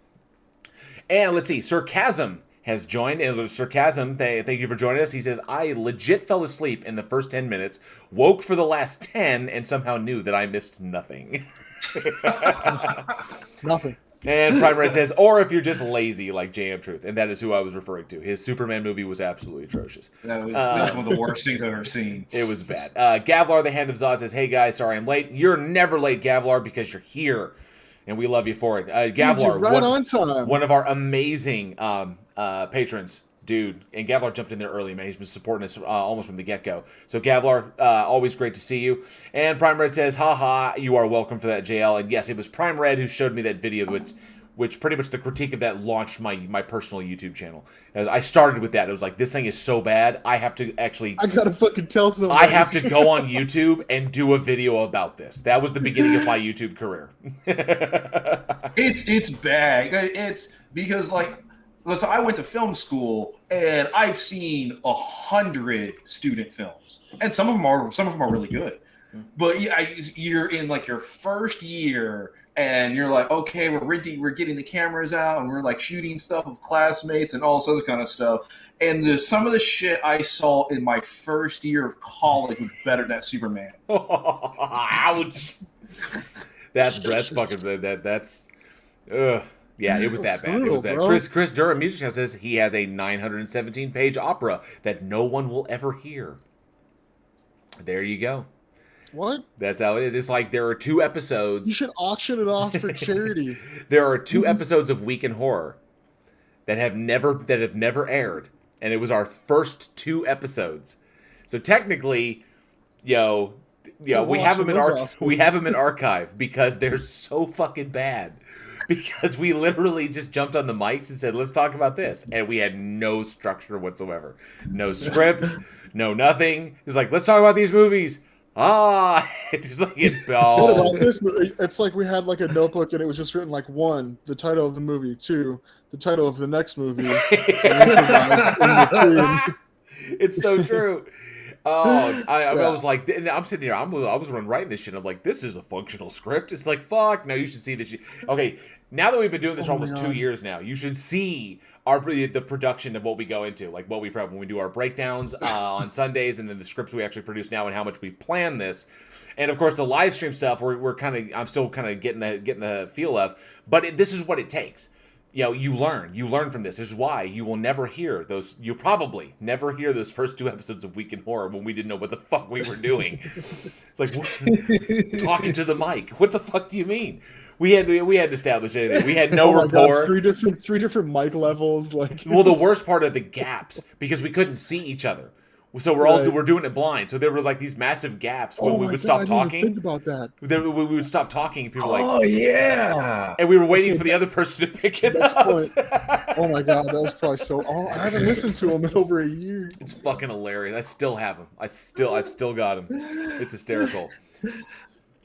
And let's see, Sarcasm has joined. And Sarcasm, thank you for joining us. He says, I legit fell asleep in the first 10 minutes, woke for the last 10, and somehow knew that I missed nothing. Nothing. And Prime Red says, or if you're just lazy like JM Truth. And that is who I was referring to. His Superman movie was absolutely atrocious. That was one of the worst things I've ever seen. It was bad. Gavlar, the Hand of Zod, says, hey guys, sorry I'm late. You're never late, Gavlar, because you're here. And we love you for it. Gavlar, on time. One of our amazing patrons. Dude, and Gavlar jumped in there early, man. He's been supporting us almost from the get-go. So Gavlar, always great to see you. And Prime Red says, haha, you are welcome for that, JL. And yes, it was Prime Red who showed me that video, which pretty much the critique of that launched my personal YouTube channel. As I started with that. It was like, this thing is so bad, I have to actually... I gotta fucking tell somebody. I have to go on YouTube and do a video about this. That was the beginning of my YouTube career. It's bad. It's because, like... Listen, I went to film school, and I've seen 100 student films, and some of them are really good. But you're in like your first year, and you're like, okay, we're getting the cameras out, and we're like shooting stuff with classmates and all this other kind of stuff. And some of the shit I saw in my first year of college was better than that Superman. Ouch! That's fucking that's. Ugh. Yeah, it was that bad. It was that. Chris Durham Music says he has a 917-page opera that no one will ever hear. There you go. What? That's how it is. It's like there are 2 episodes. You should auction it off for charity. There are 2 episodes of Week in Horror that have never aired, and it was our first 2 episodes. So technically, we have them in archive because they're so fucking bad. Because we literally just jumped on the mics and said, let's talk about this. And we had no structure whatsoever. No script, no nothing. It was like, let's talk about these movies. It's like it fell. What about this movie? It's like we had like a notebook and it was just written like 1, the title of the movie, 2, the title of the next movie. It's so true. I was like, I'm sitting here, I was writing this shit. I'm like, this is a functional script. It's like, fuck, no, you should see this shit. Okay, now that we've been doing this for almost 2 years now, you should see the production of what we go into, like what we prep when we do our breakdowns on Sundays, and then the scripts we actually produce now, and how much we plan this. And of course, the live stream stuff, I'm still kind of getting the feel of. But this is what it takes. you learn from this. This is why you will never hear those. You probably never hear those first 2 episodes of Week in Horror when we didn't know what the fuck we were doing. It's like talking to the mic. What the fuck do you mean? We had to establish anything. We had no rapport. God, three different mic levels. Like, well, the worst part are the gaps because we couldn't see each other. So we're doing it blind. So there were like these massive gaps when we would stop talking. I didn't even think about that. We would stop talking and people were like, oh yeah, and we were waiting for the other person to pick it up. Oh my god, that was probably so. Oh, I haven't listened to him in over a year. It's fucking hilarious. I still have him. I've still got him. It's hysterical.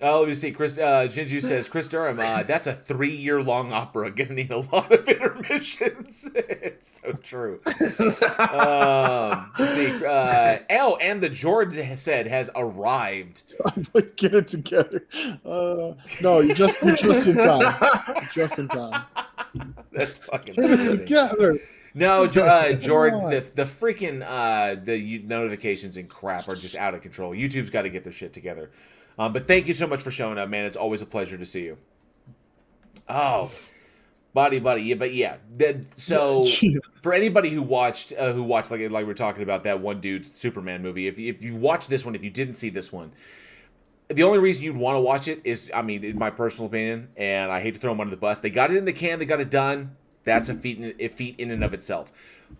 Let me see. Jinju says, Chris Durham, that's a 3-year-long opera. Gonna need a lot of intermissions. It's so true. Let's see. And the George said has arrived. Get it together. No, you're just in time. Just in time. That's fucking Get it together. No, Jordan, the freaking the notifications and crap are just out of control. YouTube's got to get their shit together. But thank you so much for showing up, man. It's always a pleasure to see you. Oh, buddy. Yeah, but yeah. So for anybody who watched like we were talking about that one dude's Superman movie, if you watched this one, if you didn't see this one, the only reason you'd want to watch it is, I mean, in my personal opinion, and I hate to throw them under the bus, they got it in the can, they got it done. That's a feat in and of itself.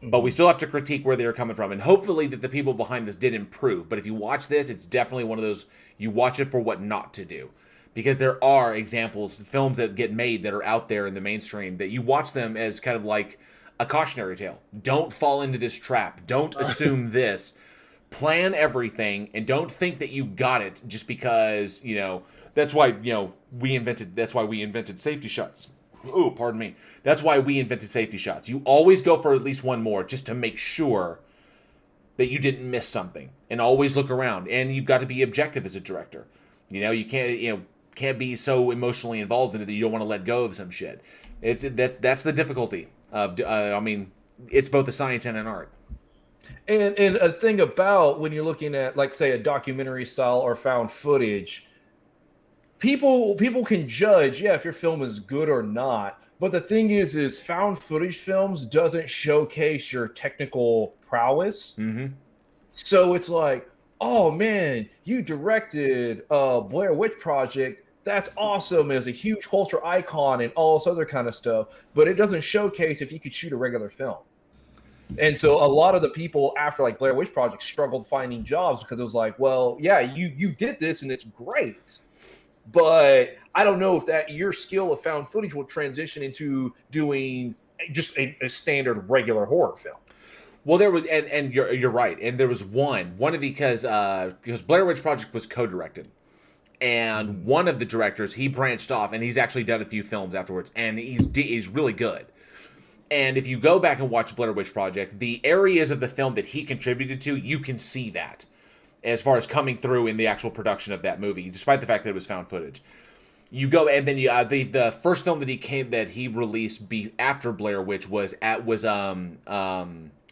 But we still have to critique where they're coming from, and hopefully that the people behind this did improve. But if you watch this, it's definitely one of those, you watch it for what not to do. Because there are examples, films that get made that are out there in the mainstream, that you watch them as kind of like a cautionary tale. Don't fall into this trap. Don't assume this. Plan everything, and don't think that you got it just because, that's why we invented safety shots. Oh, pardon me. That's why we invented safety shots. You always go for at least one more just to make sure that you didn't miss something, and always look around. And you've got to be objective as a director. You can't be so emotionally involved in it that you don't want to let go of some shit. That's the difficulty of. It's both a science and an art. And a thing about when you're looking at, like, say, a documentary style or found footage, people can judge, if your film is good or not. But the thing is found footage films doesn't showcase your technical prowess. Mm-hmm. So it's like, oh man, you directed Blair Witch Project. That's awesome. As a huge culture icon and all this other kind of stuff. But it doesn't showcase if you could shoot a regular film. And so a lot of the people after like Blair Witch Project struggled finding jobs because it was like, well, yeah, you did this and it's great. But I don't know if that your skill of found footage will transition into doing just a standard regular horror film. Well, there was, and you're right, and there was one of because Blair Witch Project was co-directed, and one of the directors, he branched off, and he's actually done a few films afterwards, and he's really good. And if you go back and watch Blair Witch Project, the areas of the film that he contributed to, you can see that as far as coming through in the actual production of that movie, despite the fact that it was found footage. You go, and then the first film that he released after Blair Witch was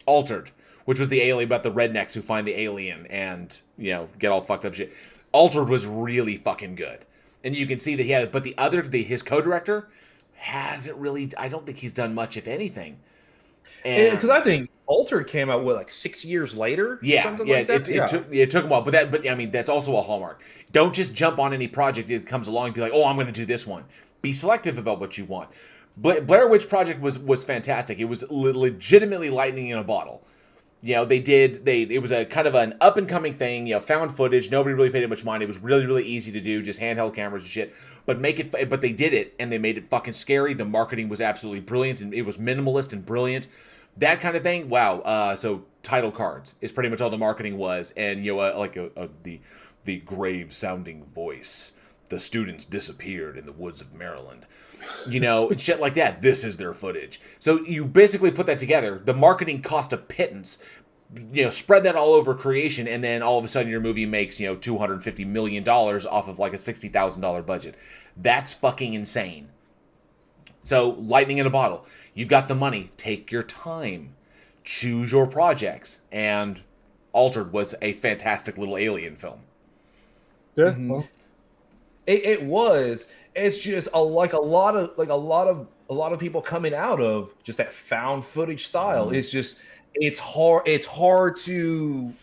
Altered, which was the alien about the rednecks who find the alien and get all fucked up shit. Altered was really fucking good, and you can see that he had. But his co-director hasn't really. I don't think he's done much, if anything. Because I think Altered came out like 6 years later. Something like that. It took him a while, but I mean that's also a hallmark. Don't just jump on any project that comes along and be like, oh, I'm going to do this one. Be selective about what you want. Blair Witch Project was fantastic. It was legitimately lightning in a bottle. It was a kind of an up and coming thing. Found footage. Nobody really paid it much mind. It was really, really easy to do, just handheld cameras and shit. But they did it, and they made it fucking scary. The marketing was absolutely brilliant, and it was minimalist and brilliant. That kind of thing. Wow. So title cards is pretty much all the marketing was, and the grave sounding voice. The students disappeared in the woods of Maryland. Shit like that. This is their footage. So you basically put that together. The marketing cost a pittance. Spread that all over creation, and then all of a sudden your movie makes, $250 million off of like a $60,000 budget. That's fucking insane. So, lightning in a bottle. You've got the money. Take your time. Choose your projects. And Altered was a fantastic little alien film. Yeah, well. It was. It's just a lot of a lot of people coming out of just that found footage style. It's hard to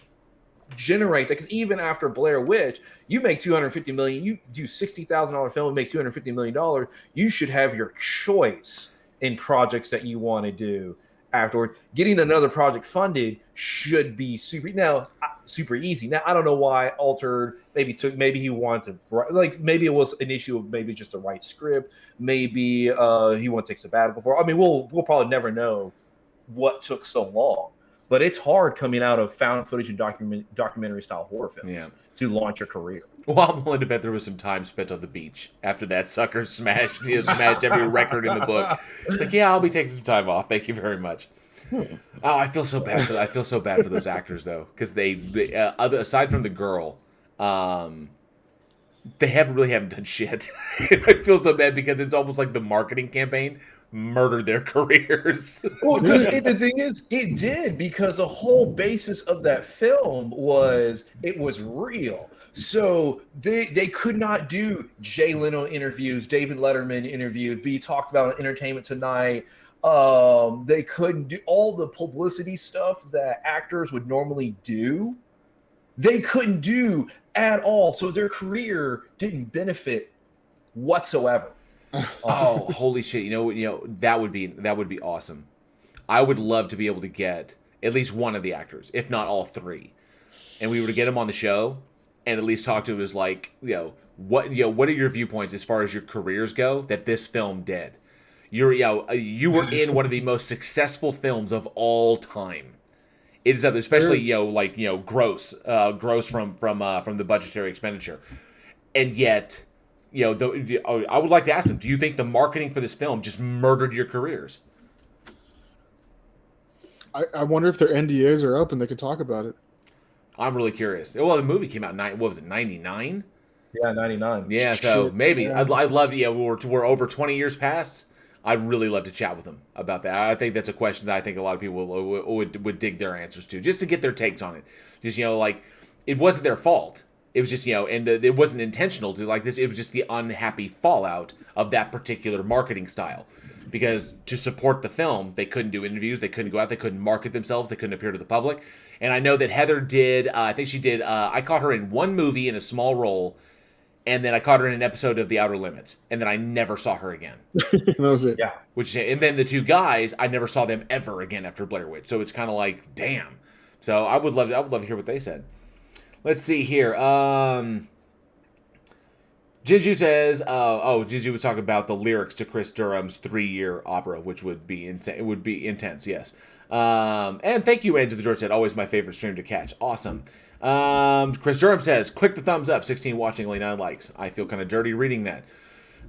generate that, because even after Blair Witch, you make $250 million, you do $60,000 film and make $250 million, you should have your choice in projects that you want to do afterward. Getting another project funded should be super easy. Now, I don't know why Altered maybe he wanted to, like, maybe it was an issue of maybe just the right script, maybe he wanted to take sabbatical before. I mean, we'll probably never know what took so long. But it's hard coming out of found footage and documentary style horror films to launch a career. Well, I'm willing to bet there was some time spent on the beach after that sucker smashed every record in the book. It's like, yeah, I'll be taking some time off. Thank you very much. Oh, I feel so bad for those actors though, because they aside from the girl, they haven't done shit. I feel so bad because it's almost like the marketing campaign murdered their careers. Well, the thing is, it did, because the whole basis of that film was it was real. So they could not do Jay Leno interviews, David Letterman interviews, be talked about on Entertainment Tonight. They couldn't do all the publicity stuff that actors would normally do. They couldn't do at all. So their career didn't benefit whatsoever. Oh, holy shit. You know, that would be awesome. I would love to be able to get at least one of the actors, if not all three. And we were to get them on the show and at least talk to him as like, what are your viewpoints as far as your careers go that this film did? You were in one of the most successful films of all time. It is especially, gross from the budgetary expenditure. And yet, I would like to ask them, do you think the marketing for this film just murdered your careers? I wonder if their NDAs are up and they could talk about it. I'm really curious. Well, the movie came out, 99? Yeah, 99. Yeah, so maybe. Yeah. I'd love to, we're over 20 years past. I'd really love to chat with them about that. I think that's a question that I think a lot of people would dig their answers to, just to get their takes on it. Just, it wasn't their fault. It was just, and it wasn't intentional to like this. It was just the unhappy fallout of that particular marketing style. Because to support the film, they couldn't do interviews, they couldn't go out, they couldn't market themselves, they couldn't appear to the public. And I know that Heather did, I think she did, I caught her in one movie in a small role, and then I caught her in an episode of The Outer Limits, and then I never saw her again. That was it. Yeah. And then the two guys, I never saw them ever again after Blair Witch. So it's kind of like, damn. So I would love to hear what they said. Let's see here. Jinju says, Jinju was talking about the lyrics to Chris Durham's 3-year opera, which would be insane. It would be intense, yes. And thank you, Andrew the George said, always my favorite stream to catch. Awesome. Chris Durham says, click the thumbs up, 16 watching, only 9 likes. I feel kind of dirty reading that.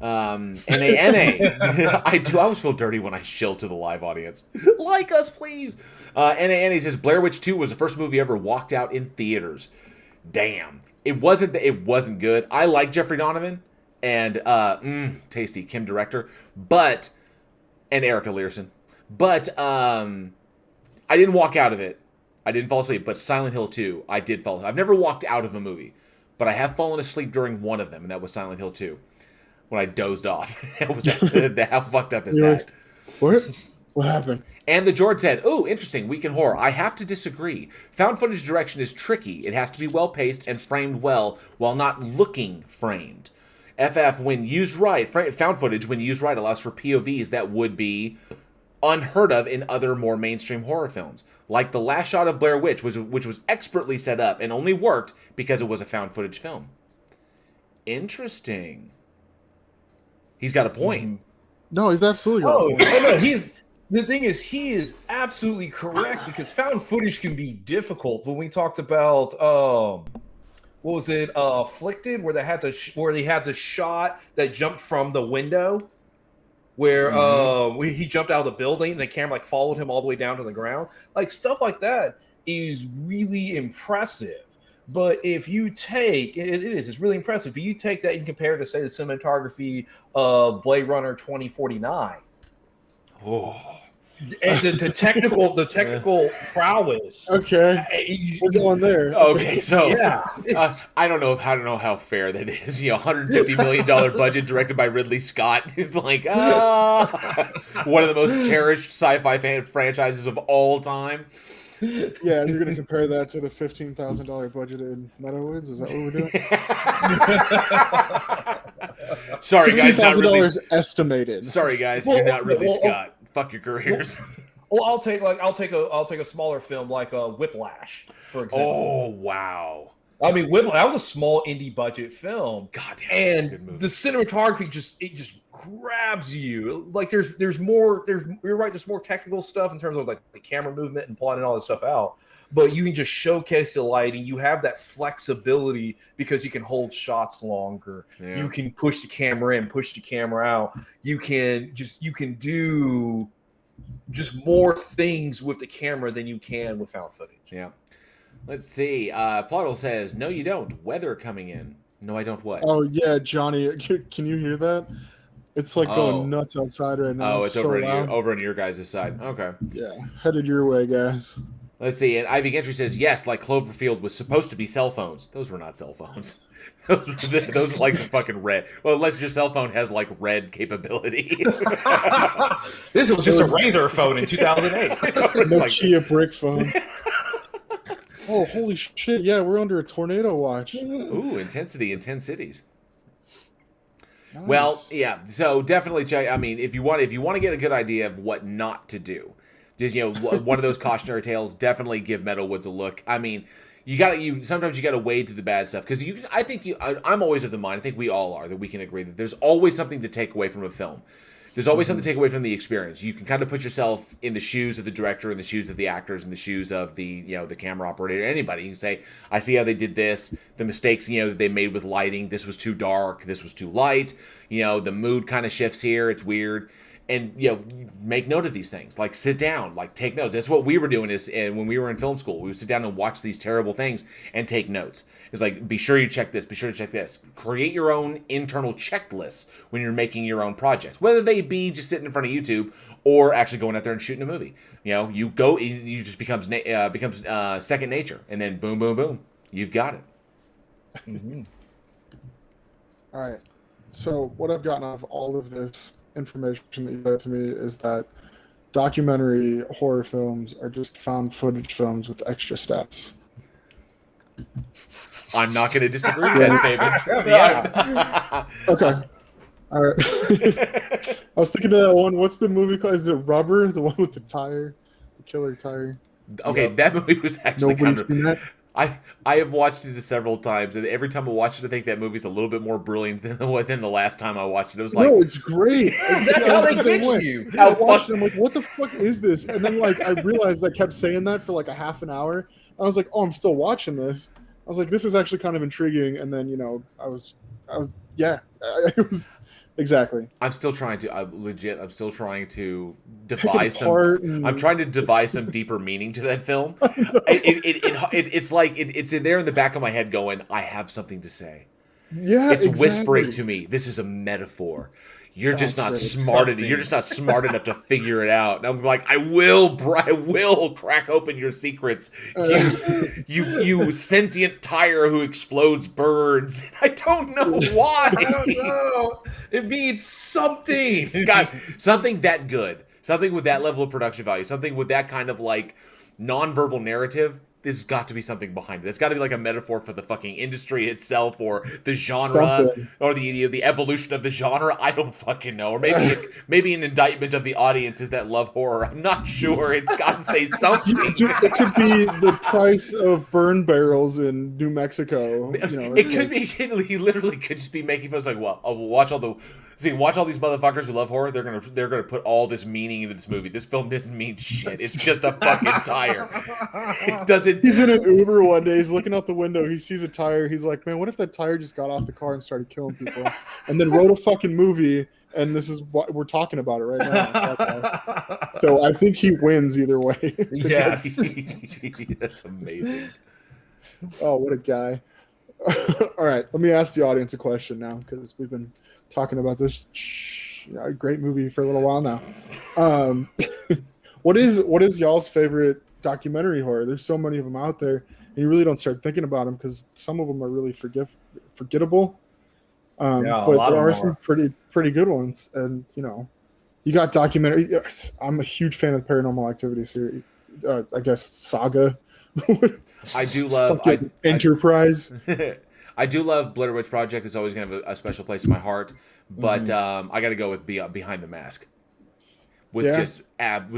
NA. I always feel dirty when I shill to the live audience. Like us, please. NA says, Blair Witch 2 was the first movie ever walked out in theaters. Damn. It wasn't good. I like Jeffrey Donovan and tasty Kim director, and Erica Learson. But I didn't walk out of it. I didn't fall asleep, but Silent Hill 2, I did fall asleep. I've never walked out of a movie, but I have fallen asleep during one of them, and that was Silent Hill 2, when I dozed off. How fucked up is that? What? What happened? And the George said, "Oh, interesting, Week in Horror. I have to disagree. Found footage direction is tricky. It has to be well-paced and framed well while not looking framed. FF, when used right, found footage, when used right, allows for POVs that would be unheard of in other more mainstream horror films. Like the last shot of Blair Witch, which was expertly set up and only worked because it was a found footage film." Interesting. He's got a point. Mm-hmm. No, he's absolutely got a point. No, the thing is, he is absolutely correct, because found footage can be difficult. When we talked about what was it, Afflicted, where they had the shot that jumped from the window, where he jumped out of the building and the camera followed him all the way down to the ground. Like, stuff like that is really impressive. But if you take it's really impressive. If you take that and compare it to, say, the cinematography of Blade Runner 2049. Oh, And the technical prowess. Okay, we're going there. Okay, so Yeah. I don't know how fair that is. $150 million budget, directed by Ridley Scott. It's like one of the most cherished sci-fi franchises of all time. Yeah, and you're gonna compare that to the $15,000 budgeted Meadowoods? Is that what we're doing? Sorry, guys, not Ridley. Estimated. Sorry, guys, you're not Ridley Scott. Fuck your careers. Well, I'll take a smaller film like Whiplash, for example. Oh wow! I mean, Whiplash, that was a small indie budget film. God damn, and that's a good movie. The cinematography just grabs you. Like you're right, there's more technical stuff in terms of like the camera movement and plotting all this stuff out. But you can just showcase the lighting. You have that flexibility because you can hold shots longer. Yeah. You can push the camera in, push the camera out. You can do just more things with the camera than you can with found footage. Yeah. Let's see. Plottle says, "No, you don't. Weather coming in." No, I don't. What? Oh yeah, Johnny. Can you hear that? It's like going nuts outside right now. Oh, it's over on your guys' side. Okay. Yeah, headed your way, guys. Let's see. And Ivy Gentry says, "Yes, like Cloverfield was supposed to be cell phones. Those were not cell phones. Those are like the fucking red. Well, unless your cell phone has like red capability." This was just a Razor phone in 2008. Nokia brick phone. Oh, holy shit! Yeah, we're under a tornado watch. Ooh, intensity in 10 cities. Nice. Well, yeah. So definitely check. I mean, if you want to get a good idea of what not to do, just one of those cautionary tales. Definitely give Meadowoods a look. I mean, sometimes you gotta wade through the bad stuff because I'm always of the mind. I think we all are that we can agree that there's always something to take away from a film. There's always something to take away from the experience. You can kind of put yourself in the shoes of the director, in the shoes of the actors, in the shoes of the camera operator, anybody. You can say, I see how they did this, the mistakes that they made with lighting. This was too dark, this was too light. The mood kind of shifts here. It's weird. And make note of these things. Like sit down, like take notes. That's what we were doing when we were in film school. We would sit down and watch these terrible things and take notes. It's like, be sure you check this, be sure to check this. Create your own internal checklists when you're making your own projects, whether they be just sitting in front of YouTube or actually going out there and shooting a movie. You just becomes second nature, and then boom, boom, boom, you've got it. Mm-hmm. All right. So what I've gotten out of all of this information that you gave to me is that documentary horror films are just found footage films with extra steps. I'm not going to disagree with that statement. Yeah. Okay. All right. I was thinking of that one. What's the movie called? Is it Rubber? The one with the tire? The killer tire? Okay, that movie was actually Nobody's seen that? I have watched it several times, and every time I watch it, I think that movie's a little bit more brilliant than the last time I watched it. It was like, no, it's great. That's how they get you. I watched it, I'm like, what the fuck is this? And then I realized I kept saying that for like a half an hour. I was like, oh, I'm still watching this. I was like, this is actually kind of intriguing. And then I was it was exactly. I'm still trying to devise I'm trying to devise some deeper meaning to that film. It's like it's in there in the back of my head going, I have something to say. Yeah, it's whispering to me. This is a metaphor. You're just not smart enough. You're just not smart enough to figure it out. And I'm like, I will crack open your secrets. You sentient tire who explodes birds. I don't know why. I don't know. It means something. It's got something that good. Something with that level of production value. Something with that kind of like nonverbal narrative. There's got to be something behind it. It's got to be like a metaphor for the fucking industry itself, or the genre, or the evolution of the genre. I don't fucking know. Or maybe an indictment of the audiences that love horror. I'm not sure. It's got to say something. It could be the price of burn barrels in New Mexico. It could be. He literally could just be making fun. It's like, well, watch all these motherfuckers who love horror. They're gonna put all this meaning into this movie. This film doesn't mean shit. It's just a fucking tire. It doesn't. He's in an Uber one day. He's looking out the window. He sees a tire. He's like, man, what if that tire just got off the car and started killing people, and then wrote a fucking movie? And this is what we're talking about it right now. So I think he wins either way. Yes, that's amazing. Oh, what a guy! All right, let me ask the audience a question now, because we've been talking about this great movie for a little while now. What is y'all's favorite documentary horror? There's so many of them out there, and you really don't start thinking about them because some of them are really forgettable. Yeah, a But lot there of are them some are. pretty good ones, and you got documentary. Yes, I'm a huge fan of the Paranormal Activity series. I guess Saga. I do love Fucking Enterprise. I do love Blair Witch Project. It's always going to have a special place in my heart. But I got to go with Behind the Mask. Was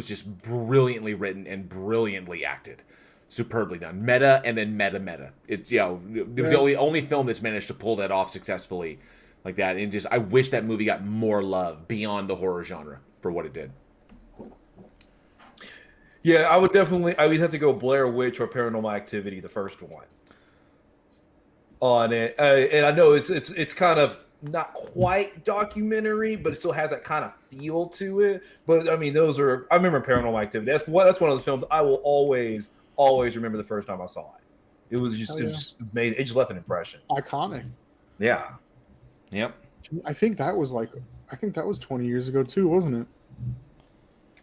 just brilliantly written and brilliantly acted, superbly done. Meta and then meta. It was the only film that's managed to pull that off successfully, like that. And just I wish that movie got more love beyond the horror genre for what it did. Yeah, I would have to go Blair Witch or Paranormal Activity, the first one. On it, and I know it's kind of not quite documentary, but it still has that kind of feel to it. But I mean, I remember Paranormal Activity. That's one of the films I will always remember the first time I saw it. It was just it just left an impression. Iconic. Yeah. Yep. I think that was 20 years ago too, wasn't it?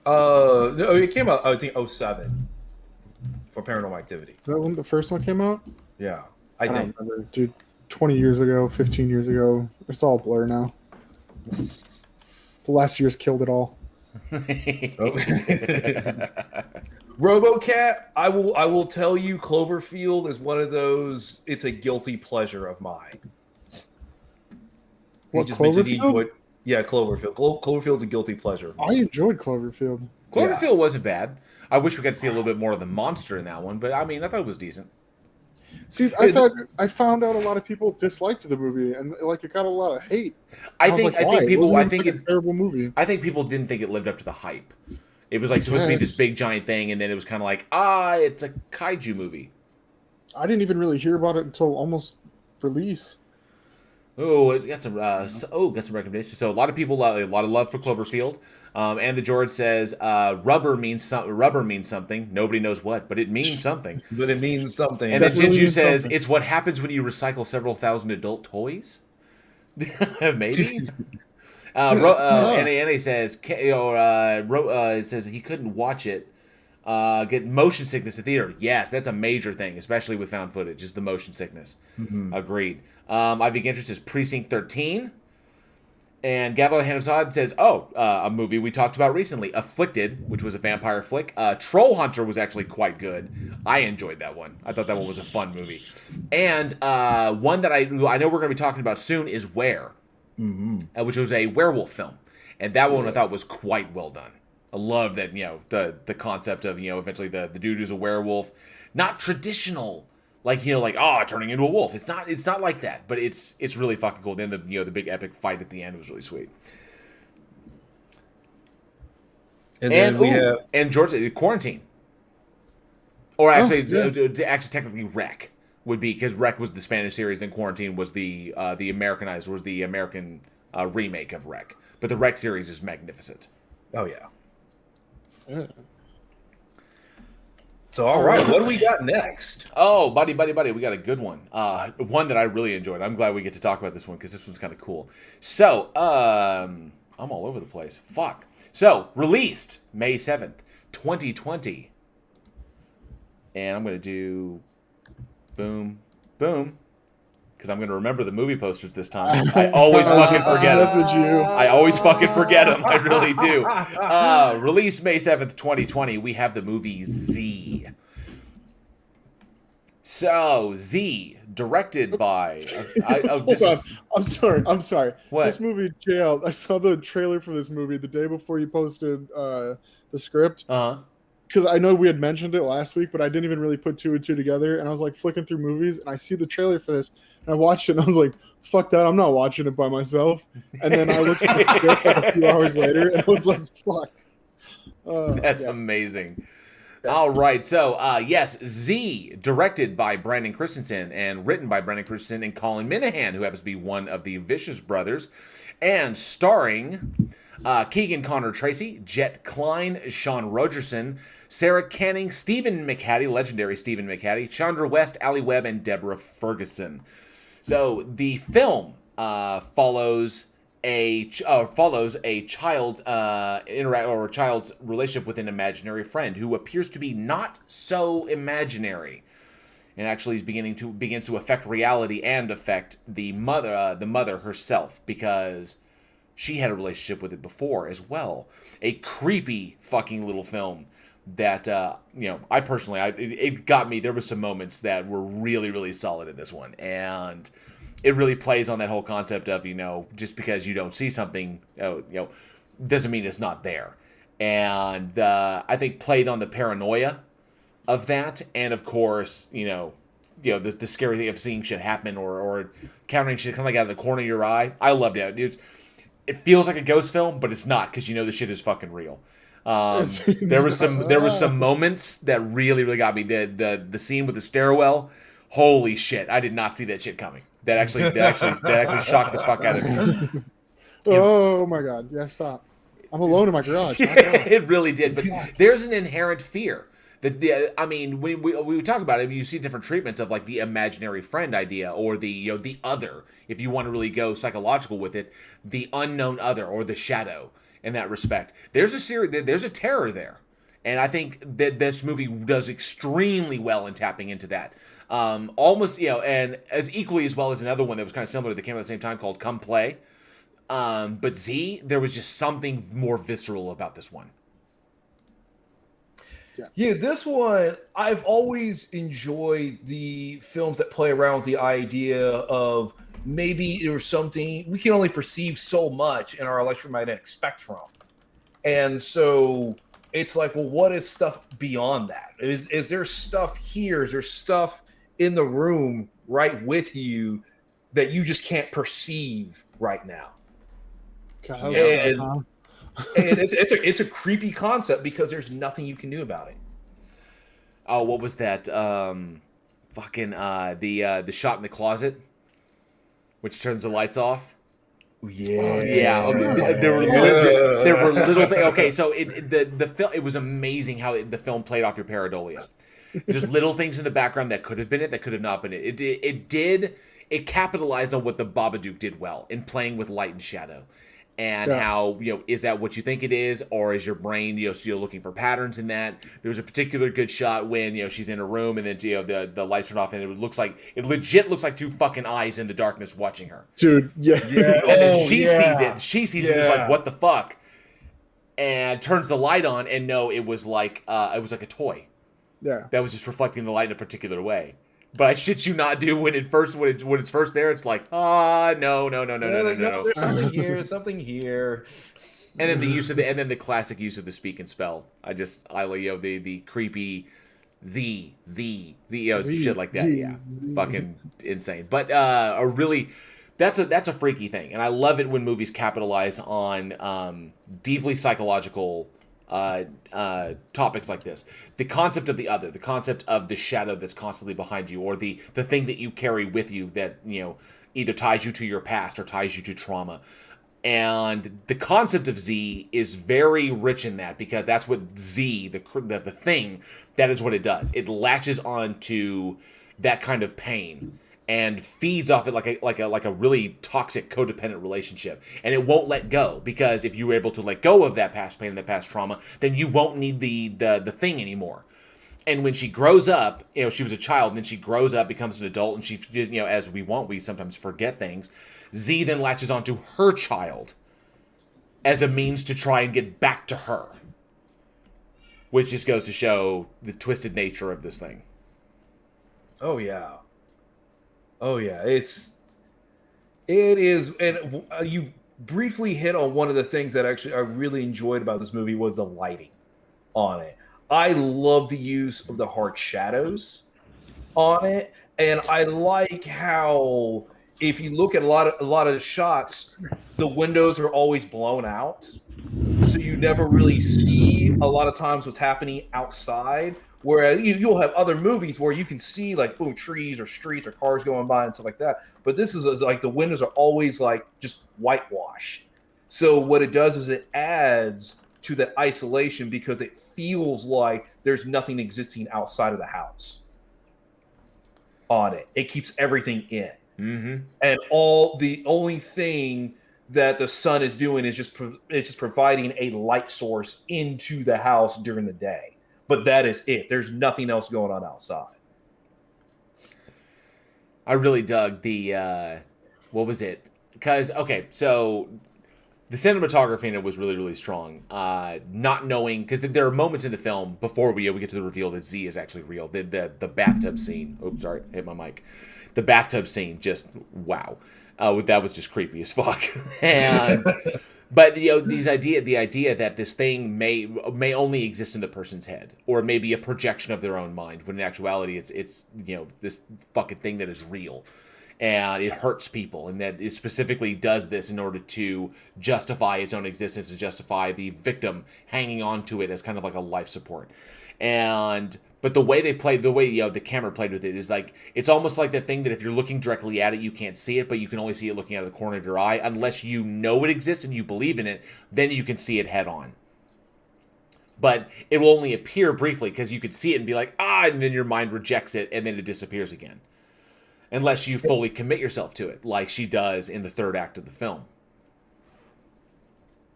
No, it came out I think 2007 for Paranormal Activity. Is that when the first one came out? Yeah, I don't remember, dude. 20 years ago, 15 years ago, it's all a blur now. The last year's killed it all. RoboCat, I will tell you, Cloverfield is one of those. It's a guilty pleasure of mine. What, Cloverfield? Yeah, Cloverfield. Cloverfield's a guilty pleasure. I enjoyed Cloverfield. Cloverfield wasn't bad. I wish we got to see a little bit more of the monster in that one, but I mean, I thought it was decent. See, I found out a lot of people disliked the movie, and it got a lot of hate. I think people. I think it's a terrible movie. I think people didn't think it lived up to the hype. It was supposed to be this big giant thing, and then it was kind of like, it's a kaiju movie. I didn't even really hear about it until almost release. Oh, it got some recommendations. So a lot of people, a lot of love for Cloverfield. And the George says, rubber means something. Nobody knows what, but it means something. But it means something. And then Jinju says, it's what happens when you recycle several thousand adult toys. Maybe. NA says, it says he couldn't watch it. Get motion sickness at theater. Yes, that's a major thing, especially with found footage, is the motion sickness. Mm-hmm. Agreed. Ivy Ginter says Precinct 13. And Gavel Hanasad says, a movie we talked about recently, Afflicted, which was a vampire flick. Troll Hunter was actually quite good. I enjoyed that one. I thought that one was a fun movie. And one that I know we're going to be talking about soon is Where, which was a werewolf film. And that one I thought was quite well done. I love that, the concept of, eventually the dude who's a werewolf. Not traditional, turning into a wolf. It's not like that, but it's really fucking cool. Then the big epic fight at the end was really sweet. And then we have George Quarantine, or actually technically Wreck would be, because Wreck was the Spanish series, then Quarantine was the Americanized, was the American remake of Wreck. But the Wreck series is magnificent. Oh yeah. So, all right, what do we got next? Oh, buddy, we got a good one. One that I really enjoyed. I'm glad we get to talk about this one because this one's kind of cool. So, I'm all over the place. Fuck. So, released May 7th, 2020. And I'm going to do boom, because I'm going to remember the movie posters this time. I always fucking forget them. I always fucking forget them. I really do. Released May 7th, 2020. We have the movie Z. So, Z, directed by... Hold on. I'm sorry. What? This movie, JL, I saw the trailer for this movie the day before you posted the script. Uh-huh. Because I know we had mentioned it last week, but I didn't even really put two and two together. And I was flicking through movies, and I see the trailer for this. And I watched it, and I was like, fuck that, I'm not watching it by myself. And then I looked at the script a few hours later, and I was like, fuck. That's amazing. All right, so, yes, Z, directed by Brandon Christensen and written by Brandon Christensen and Colin Minahan, who happens to be one of the Vicious brothers, and starring Keegan Connor Tracy, Jet Klein, Sean Rogerson, Sarah Canning, Stephen McHattie, legendary Stephen McHattie, Chandra West, Ali Webb, and Deborah Ferguson. So the film follows follows a child's or a child's relationship with an imaginary friend who appears to be not so imaginary, and actually begins to affect reality and affect the mother herself, because she had a relationship with it before as well. A creepy fucking little film that I personally, it got me. There were some moments that were really, really solid in this one, and it really plays on that whole concept of, just because you don't see something, doesn't mean it's not there. And I think played on the paranoia of that, and of course, the scary thing of seeing shit happen or encountering shit kind of like out of the corner of your eye. I loved it. It feels like a ghost film, but it's not, because the shit is fucking real. There was some moments that really, really got me. The scene with the stairwell. Holy shit! I did not see that shit coming. That actually shocked the fuck out of me. Oh my god! Yeah, stop. I'm alone in my garage. It really did. But there's an inherent fear that we talk about it. You see different treatments of like the imaginary friend idea, or the other. If you want to really go psychological with it, the unknown other or the shadow. In that respect, there's a terror there, and I think that this movie does extremely well in tapping into that. Almost, and as equally as well as another one that was kind of similar that came out at the same time called Come Play. But Z, there was just something more visceral about this one. Yeah, this one, I've always enjoyed the films that play around with the idea of maybe there's something, we can only perceive so much in our electromagnetic spectrum. And so it's like, well, what is stuff beyond that? Is there stuff here? Is there stuff in the room right with you that you just can't perceive right now? And it's a creepy concept because there's nothing you can do about it. Oh, what was that? The shot in the closet, which turns the lights off. Yeah. There were little things. Okay, so it was amazing how the film played off your pareidolia. Just little things in the background that could have been it, that could have not been it. It capitalized on what the Babadook did well in playing with light and shadow. And how, is that what you think it is? Or is your brain, still looking for patterns in that? There was a particular good shot when, she's in a room and then, the lights turn off and it legit looks like two fucking eyes in the darkness watching her. Dude, yeah. And then she sees it. She sees it. It's like, what the fuck? And turns the light on, and no, it was like a toy. Yeah. That was just reflecting the light in a particular way. But I shit you not, dude. When it's first there, it's like, no. There's something here. And then the classic use of the speak and spell. I love the creepy Z, shit like that. Yeah, fucking insane. But that's a freaky thing, and I love it when movies capitalize on deeply psychological topics like this. The concept of the other, the concept of the shadow that's constantly behind you, or the thing that you carry with you that either ties you to your past or ties you to trauma. And the concept of Z is very rich in that, because that's what Z, the thing, that is what it does. It latches onto that kind of pain and feeds off it like a really toxic codependent relationship, and it won't let go, because if you were able to let go of that past pain and that past trauma, then you won't need the thing anymore. And when she grows up, she was a child, and then she grows up, becomes an adult, and she, as we sometimes forget things. Z then latches onto her child as a means to try and get back to her, which just goes to show the twisted nature of this thing. Oh yeah. It is, and you briefly hit on one of the things that actually I really enjoyed about this movie was the lighting on it. I love the use of the hard shadows on it, and I like how, if you look at a lot of the shots, the windows are always blown out, so you never really see a lot of times what's happening outside. Whereas you'll have other movies where you can see like boom, trees or streets or cars going by and stuff like that. But this is like the windows are always like just whitewashed. So what it does is it adds to that isolation, because it feels like there's nothing existing outside of the house on it. It keeps everything in. Mm-hmm. And the only thing that the sun is doing is just providing a light source into the house during the day. But that is it. There's nothing else going on outside. I really dug the what was it? Because okay, so the cinematography in it was really, really strong. Not knowing, because there are moments in the film before we get to the reveal that Z is actually real. The bathtub scene. Oops, sorry, hit my mic. The bathtub scene, just wow. That was just creepy as fuck. And but the idea that this thing may only exist in the person's head, or maybe a projection of their own mind, when in actuality it's this fucking thing that is real. And it hurts people, and that it specifically does this in order to justify its own existence and justify the victim hanging on to it as kind of like a life support. But the way the camera played with it is like, it's almost like that thing that if you're looking directly at it, you can't see it, but you can only see it looking out of the corner of your eye. Unless you know it exists and you believe in it, then you can see it head on. But it will only appear briefly, because you could see it and be like, and then your mind rejects it, and then it disappears again. Unless you fully commit yourself to it, like she does in the third act of the film.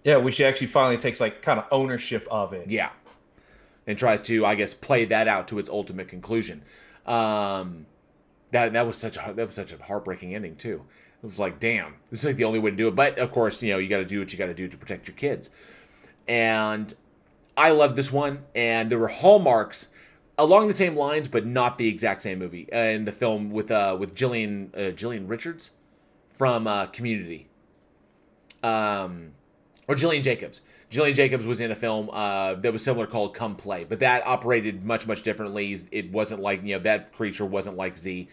Yeah, when she actually finally takes like kind of ownership of it. Yeah. And tries to, I guess, play that out to its ultimate conclusion. That was such a heartbreaking ending too. It was like, damn, this is like the only way to do it. But of course, you got to do what you got to do to protect your kids. And I loved this one, and there were hallmarks along the same lines, but not the exact same movie. In the film with Gillian Richards from Community, or Gillian Jacobs. Gillian Jacobs was in a film that was similar called Come Play, but that operated much, much differently. It wasn't like, that creature wasn't like Z,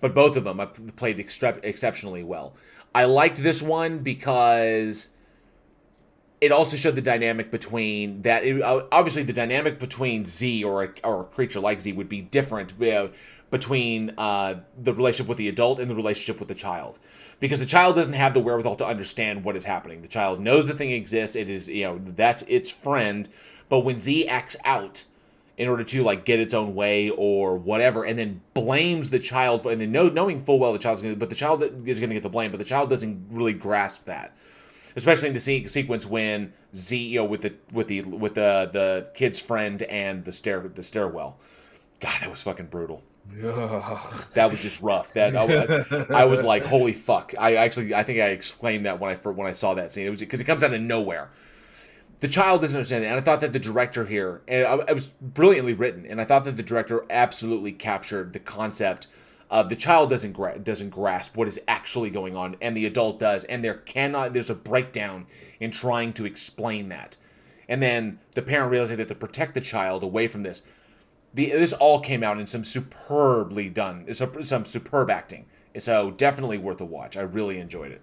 but both of them played exceptionally well. I liked this one because it also showed the dynamic between that. Obviously, the dynamic between Z or a creature like Z would be different between the relationship with the adult and the relationship with the child, because the child doesn't have the wherewithal to understand what is happening. The child knows the thing exists. It is, that's its friend. But when Z acts out in order to like get its own way or whatever, and then blames the child and then knowing full well the child's going to, but the child is going to get the blame, but the child doesn't really grasp that. Especially in the sequence when Z, with the kid's friend and the stairwell. God, that was fucking brutal. That was just rough. That I was like, holy fuck. I think I exclaimed that when I saw that scene. It was because it comes out of nowhere. The child doesn't understand it, and I thought that the director here, and it was brilliantly written, and I thought that the director absolutely captured the concept. The child doesn't grasp what is actually going on, and the adult does, and there's a breakdown in trying to explain that. And then the parent realizing that to protect the child away from this, this all came out in some superb acting. So definitely worth a watch. I really enjoyed it.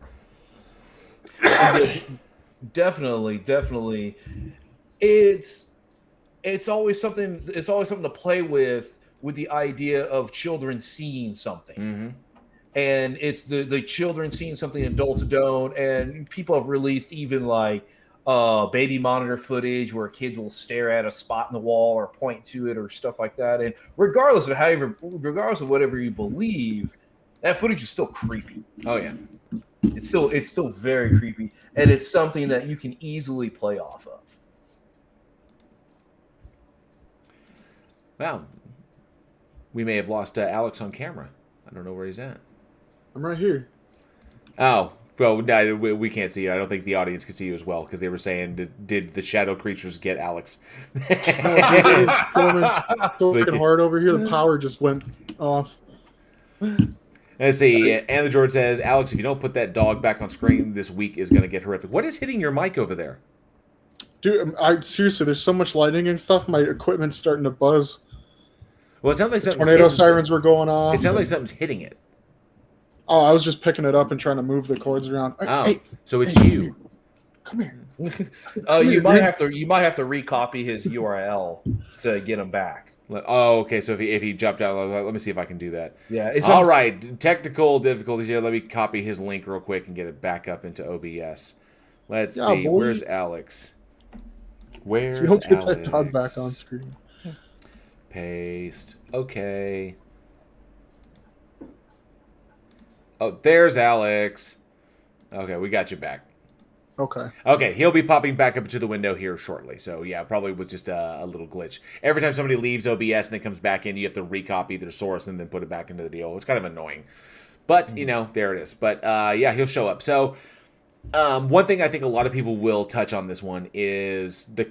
Definitely. It's always something to play with the idea of children seeing something. Mm-hmm. And it's the children seeing something adults don't, and people have released even like baby monitor footage where kids will stare at a spot in the wall or point to it or stuff like that. And regardless of whatever you believe, that footage is still creepy. Oh yeah. It's still very creepy, and it's something that you can easily play off of. Wow. We may have lost Alex on camera. I don't know where he's at. I'm right here. Oh, well, no, we can't see you. I don't think the audience can see you as well, because they were saying, did the shadow creatures get Alex? It's so freaking hard over here. The power just went off. Let's see. And the George says, Alex, if you don't put that dog back on screen, this week is going to get horrific. What is hitting your mic over there? Dude, seriously, there's so much lighting and stuff. My equipment's starting to buzz. Well, it sounds like something's tornado sirens were going off. It sounds like something's hitting it. Oh, I was just picking it up and trying to move the cords around. Oh, hey, so it's hey, you. Come here. You might have to recopy his URL to get him back. Oh, okay. So if he jumped out, let me see if I can do that. Yeah. All right. Technical difficulties here. Let me copy his link real quick and get it back up into OBS. Let's see. Boy. Where's Alex? Where's Alex? Get that dog back on screen. Paste. Okay. Oh, there's Alex. Okay, we got you back. Okay. Okay, he'll be popping back up to the window here shortly. So yeah, probably was just a little glitch. Every time somebody leaves OBS and then comes back in, you have to recopy their source and then put it back into the deal. It's kind of annoying. But, there it is. But yeah, he'll show up. So one thing I think a lot of people will touch on this one is the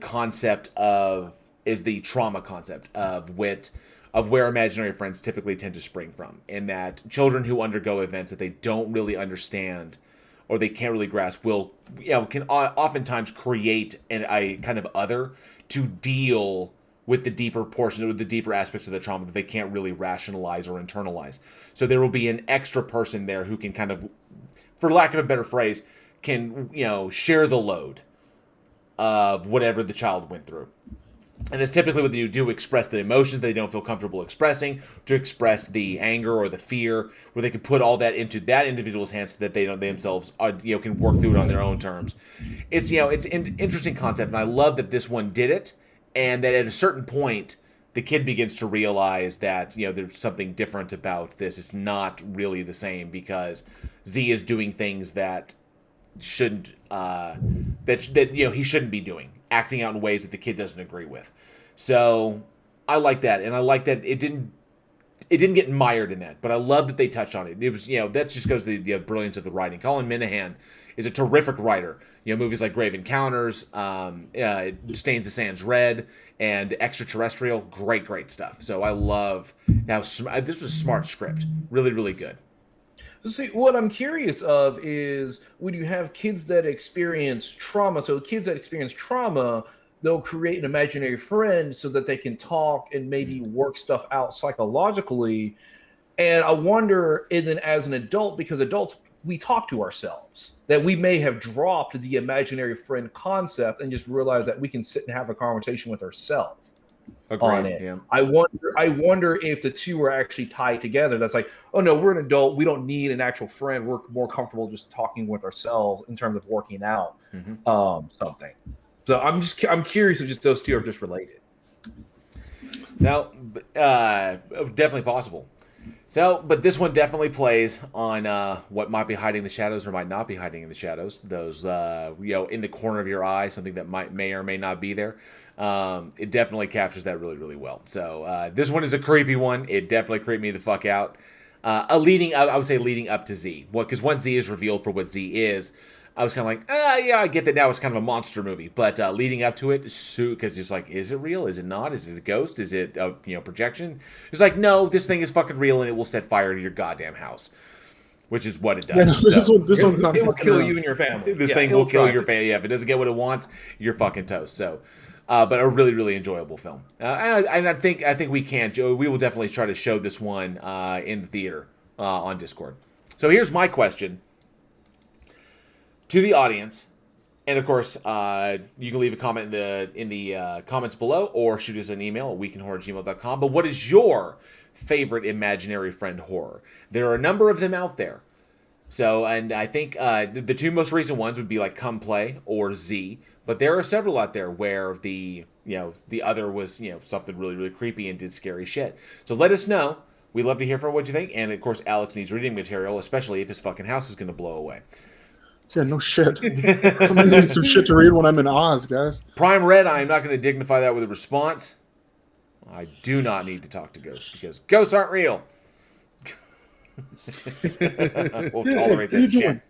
trauma concept of where imaginary friends typically tend to spring from. And that children who undergo events that they don't really understand or they can't really grasp can oftentimes create a kind of other to deal with the deeper portion or the deeper aspects of the trauma that they can't really rationalize or internalize. So there will be an extra person there who can kind of, for lack of a better phrase, can, share the load of whatever the child went through. And that's typically what they do, express the emotions they don't feel comfortable expressing, to express the anger or the fear, where they can put all that into that individual's hands so that they themselves can work through it on their own terms. It's an interesting concept, and I love that this one did it, and that at a certain point, the kid begins to realize that there's something different about this. It's not really the same because Z is doing things that shouldn't he shouldn't be doing, acting out in ways that the kid doesn't agree with. So I like that, and I like that it didn't get mired in that, but I love that they touched on it. It was that just goes to the brilliance of the writing. Colin Minahan is a terrific writer. Movies like Grave Encounters, Stains the Sands Red, and Extraterrestrial, great stuff. So I love how this was a smart script, really, really good. See, what I'm curious of is when you have kids that experience trauma, they'll create an imaginary friend so that they can talk and maybe work stuff out psychologically. And I wonder, and then as an adult, because adults, we talk to ourselves, that we may have dropped the imaginary friend concept and just realize that we can sit and have a conversation with ourselves. On it. Yeah. I wonder if the two are actually tied together. That's like, oh no, we're an adult. We don't need an actual friend. We're more comfortable just talking with ourselves in terms of working out something. So I'm curious if just those two are just related. So definitely possible. So, but this one definitely plays on what might be hiding in the shadows or might not be hiding in the shadows. Those in the corner of your eye, something that may or may not be there. It definitely captures that really, really well. So this one is a creepy one. It definitely creeped me the fuck out. I would say leading up to Z. Because once Z is revealed for what Z is, I was kind of like, yeah, I get that now it's kind of a monster movie. But leading up to it, because it's like, is it real? Is it not? Is it a ghost? Is it a projection? It's like, no, this thing is fucking real and it will set fire to your goddamn house. Which is what it does. Yeah, this one's not. It will kill you and your family. This thing will kill your family. Yeah, if it doesn't get what it wants, you're fucking toast. So, but a really, really enjoyable film. And I think we will definitely try to show this one in the theater on Discord. So here's my question to the audience, and of course, you can leave a comment in the comments below, or shoot us an email at weekinhorror@gmail.com. But what is your favorite imaginary friend horror? There are a number of them out there. So, and I think the two most recent ones would be like Come Play or Z. But there are several out there where the other was something really, really creepy and did scary shit. So let us know. We'd love to hear from what you think. And of course, Alex needs reading material, especially if his fucking house is going to blow away. Yeah, no shit. I'm gonna need some shit to read when I'm in Oz, guys. Prime Red, I am not going to dignify that with a response. I do not need to talk to ghosts because ghosts aren't real. We'll tolerate that shit.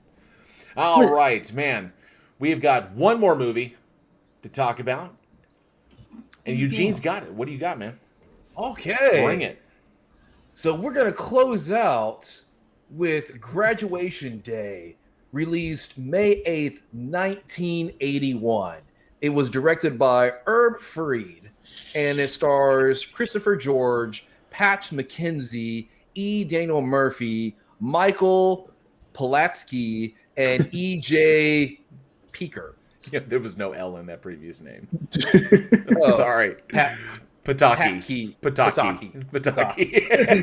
All right, man. We've got one more movie to talk about. And Eugene's got it. What do you got, man? Okay. Bring it. So we're going to close out with Graduation Day, released May 8th, 1981. It was directed by Herb Fried, and it stars Christopher George, Patch McKenzie, E. Daniel Murphy, Michael Polatsky, and E.J. Peeker. Yeah, there was no L in that previous name. Oh, Sorry. Pataki.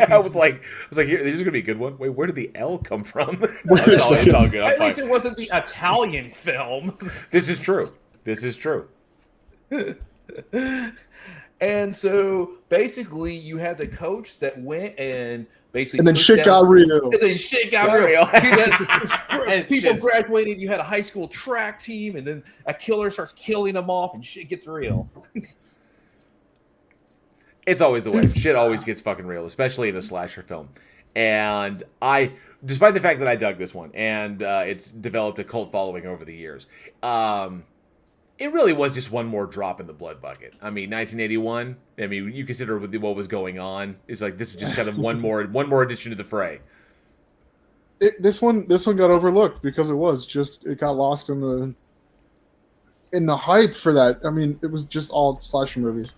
I was like, here, there's gonna be a good one. Wait, where did the L come from? It's all good. At least it wasn't the Italian film. This is true. And so basically, you had the coach that went and basically, and then shit got real. And then shit got real. People graduated. You had a high school track team, and then a killer starts killing them off, and shit gets real. It's always the way. Shit always gets fucking real, especially in a slasher film. And despite the fact that I dug this one, and it's developed a cult following over the years, it really was just one more drop in the blood bucket. I mean, 1981. I mean, you consider what was going on. It's like this is just kind of one more addition to the fray. This one got overlooked because it got lost in the hype for that. I mean, it was just all slasher movies.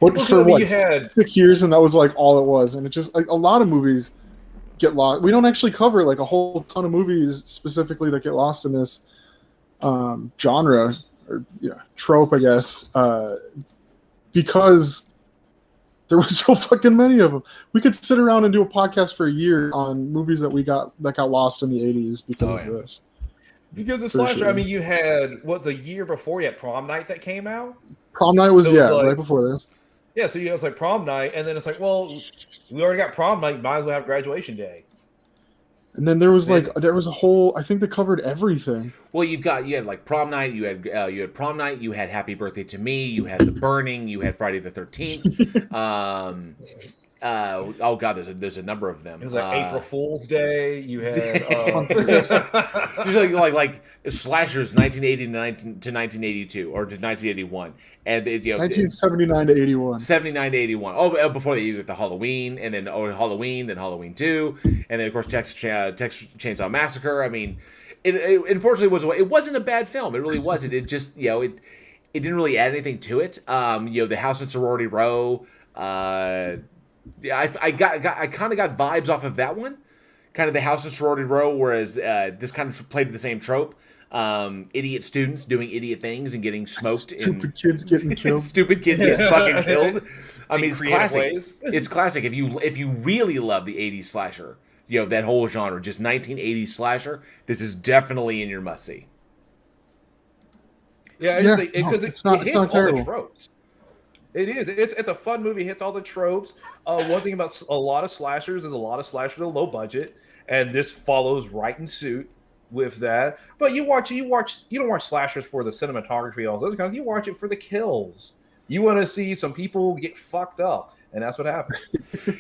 But for 6 years, and that was like all it was, and it just like a lot of movies get lost. We don't actually cover like a whole ton of movies specifically that get lost in this genre or trope, I guess, because there were so fucking many of them. We could sit around and do a podcast for a year on movies that got lost in the 80s because of this. Because the slasher, sure. I mean, you had the year before you had Prom Night that came out. Prom Night was right before this. Yeah, so it's like Prom Night, and then it's like, well, we already got Prom Night, might as well have Graduation Day. And then there was a whole, I think they covered everything. Well, you had like Prom Night, you had Prom Night, you had Happy Birthday to Me, you had The Burning, you had Friday the 13th. Oh god, there's a number of them. It was like April Fool's Day. You had just like slashers 1980 to 1982 or to 1981, and 1979 to 81. 79 to 81. Oh, before that you get the Halloween, and then Halloween 2, and then of course Texas Chainsaw Massacre. I mean, it unfortunately it wasn't a bad film. It really wasn't. It just it didn't really add anything to it. The House at Sorority Row. I kind of got vibes off of that one, kind of the House of Sorority Row, whereas this kind of played the same trope. Idiot students doing idiot things and getting smoked. Stupid kids getting killed. Stupid kids getting fucking killed. I mean, it's classic. It's classic. If you really love the 80s slasher, that whole genre, just 1980s slasher, this is definitely in your must-see. Yeah, because it hits all the tropes. It is. It's a fun movie. It hits all the tropes. One thing about a lot of slashers is a lot of slashers are low budget, and this follows right in suit with that. But you don't watch slashers for the cinematography, all those kinds. You watch it for the kills. You want to see some people get fucked up, and that's what happened.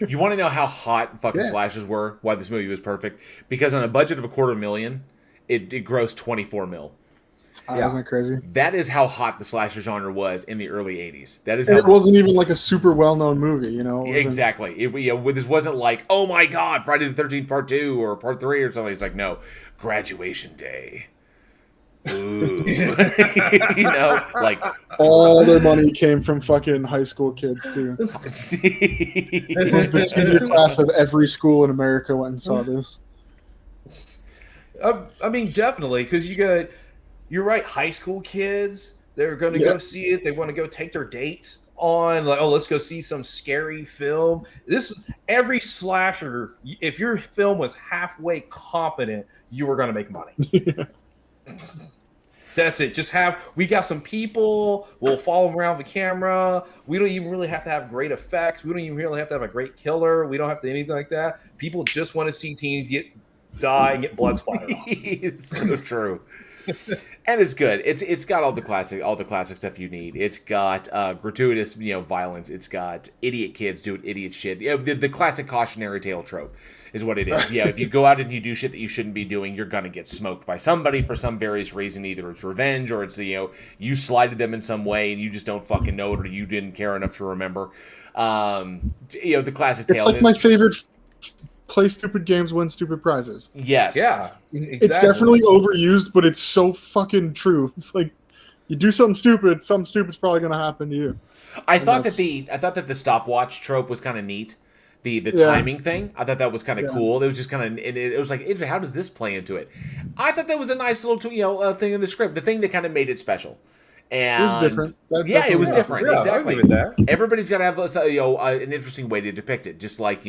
You want to know how hot fucking slashers were? Why this movie was perfect? Because on a budget of $250,000, it grossed $24 million. Isn't that crazy? That is how hot the slasher genre was in the early 80s. That is. It wasn't even like a super well-known movie, Exactly. This wasn't like, oh my god, Friday the 13th Part 2 or Part 3 or something. It's like, no, Graduation Day. Ooh. Like all their money came from fucking high school kids too. It was the senior class of every school in America went and saw this. I mean, definitely, because you're right, high school kids, they're going to go see it. They want to go take their date on, like, oh, let's go see some scary film. This is every slasher. If your film was halfway competent, you were going to make money. That's it. We got some people. We'll follow them around the camera. We don't even really have to have great effects. We don't even really have to have a great killer. We don't have to anything like that. People just want to see teens die and get blood splattered on. It's so true. And it's good. It's got all the classic stuff you need. It's got gratuitous, violence. It's got idiot kids doing idiot shit. The classic cautionary tale trope is what it is. Yeah, if you go out and you do shit that you shouldn't be doing, you're gonna get smoked by somebody for some various reason. Either it's revenge or it's you slighted them in some way and you just don't fucking know it or you didn't care enough to remember. The classic tale. It's like my favorite. Play stupid games, win stupid prizes. Yes. Yeah. Exactly. It's definitely overused, but it's so fucking true. It's like you do something stupid's probably going to happen to you. I thought that the stopwatch trope was kind of neat. The timing thing, I thought that was kind of cool. It was just kind of it was like, how does this play into it? I thought that was a nice little thing in the script. The thing that kind of made it special. And it was different. It was different. Yeah, exactly. I agree with that. Everybody's got to have an interesting way to depict it. Just like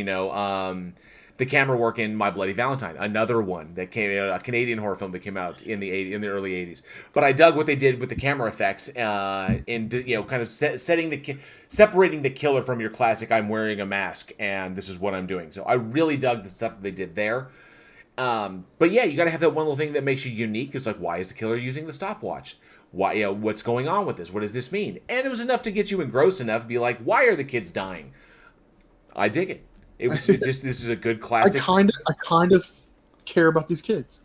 The camera work in My Bloody Valentine, another one that came out, a Canadian horror film that came out in the early 80s. But I dug what they did with the camera effects in kind of separating the killer from your classic I'm wearing a mask and this is what I'm doing. So I really dug the stuff that they did there. But yeah, you got to have that one little thing that makes you unique. It's like, why is the killer using the stopwatch? Why, what's going on with this? What does this mean? And it was enough to get you engrossed enough to be like, why are the kids dying? I dig it. It was just, this is a good classic. I kind of care about these kids.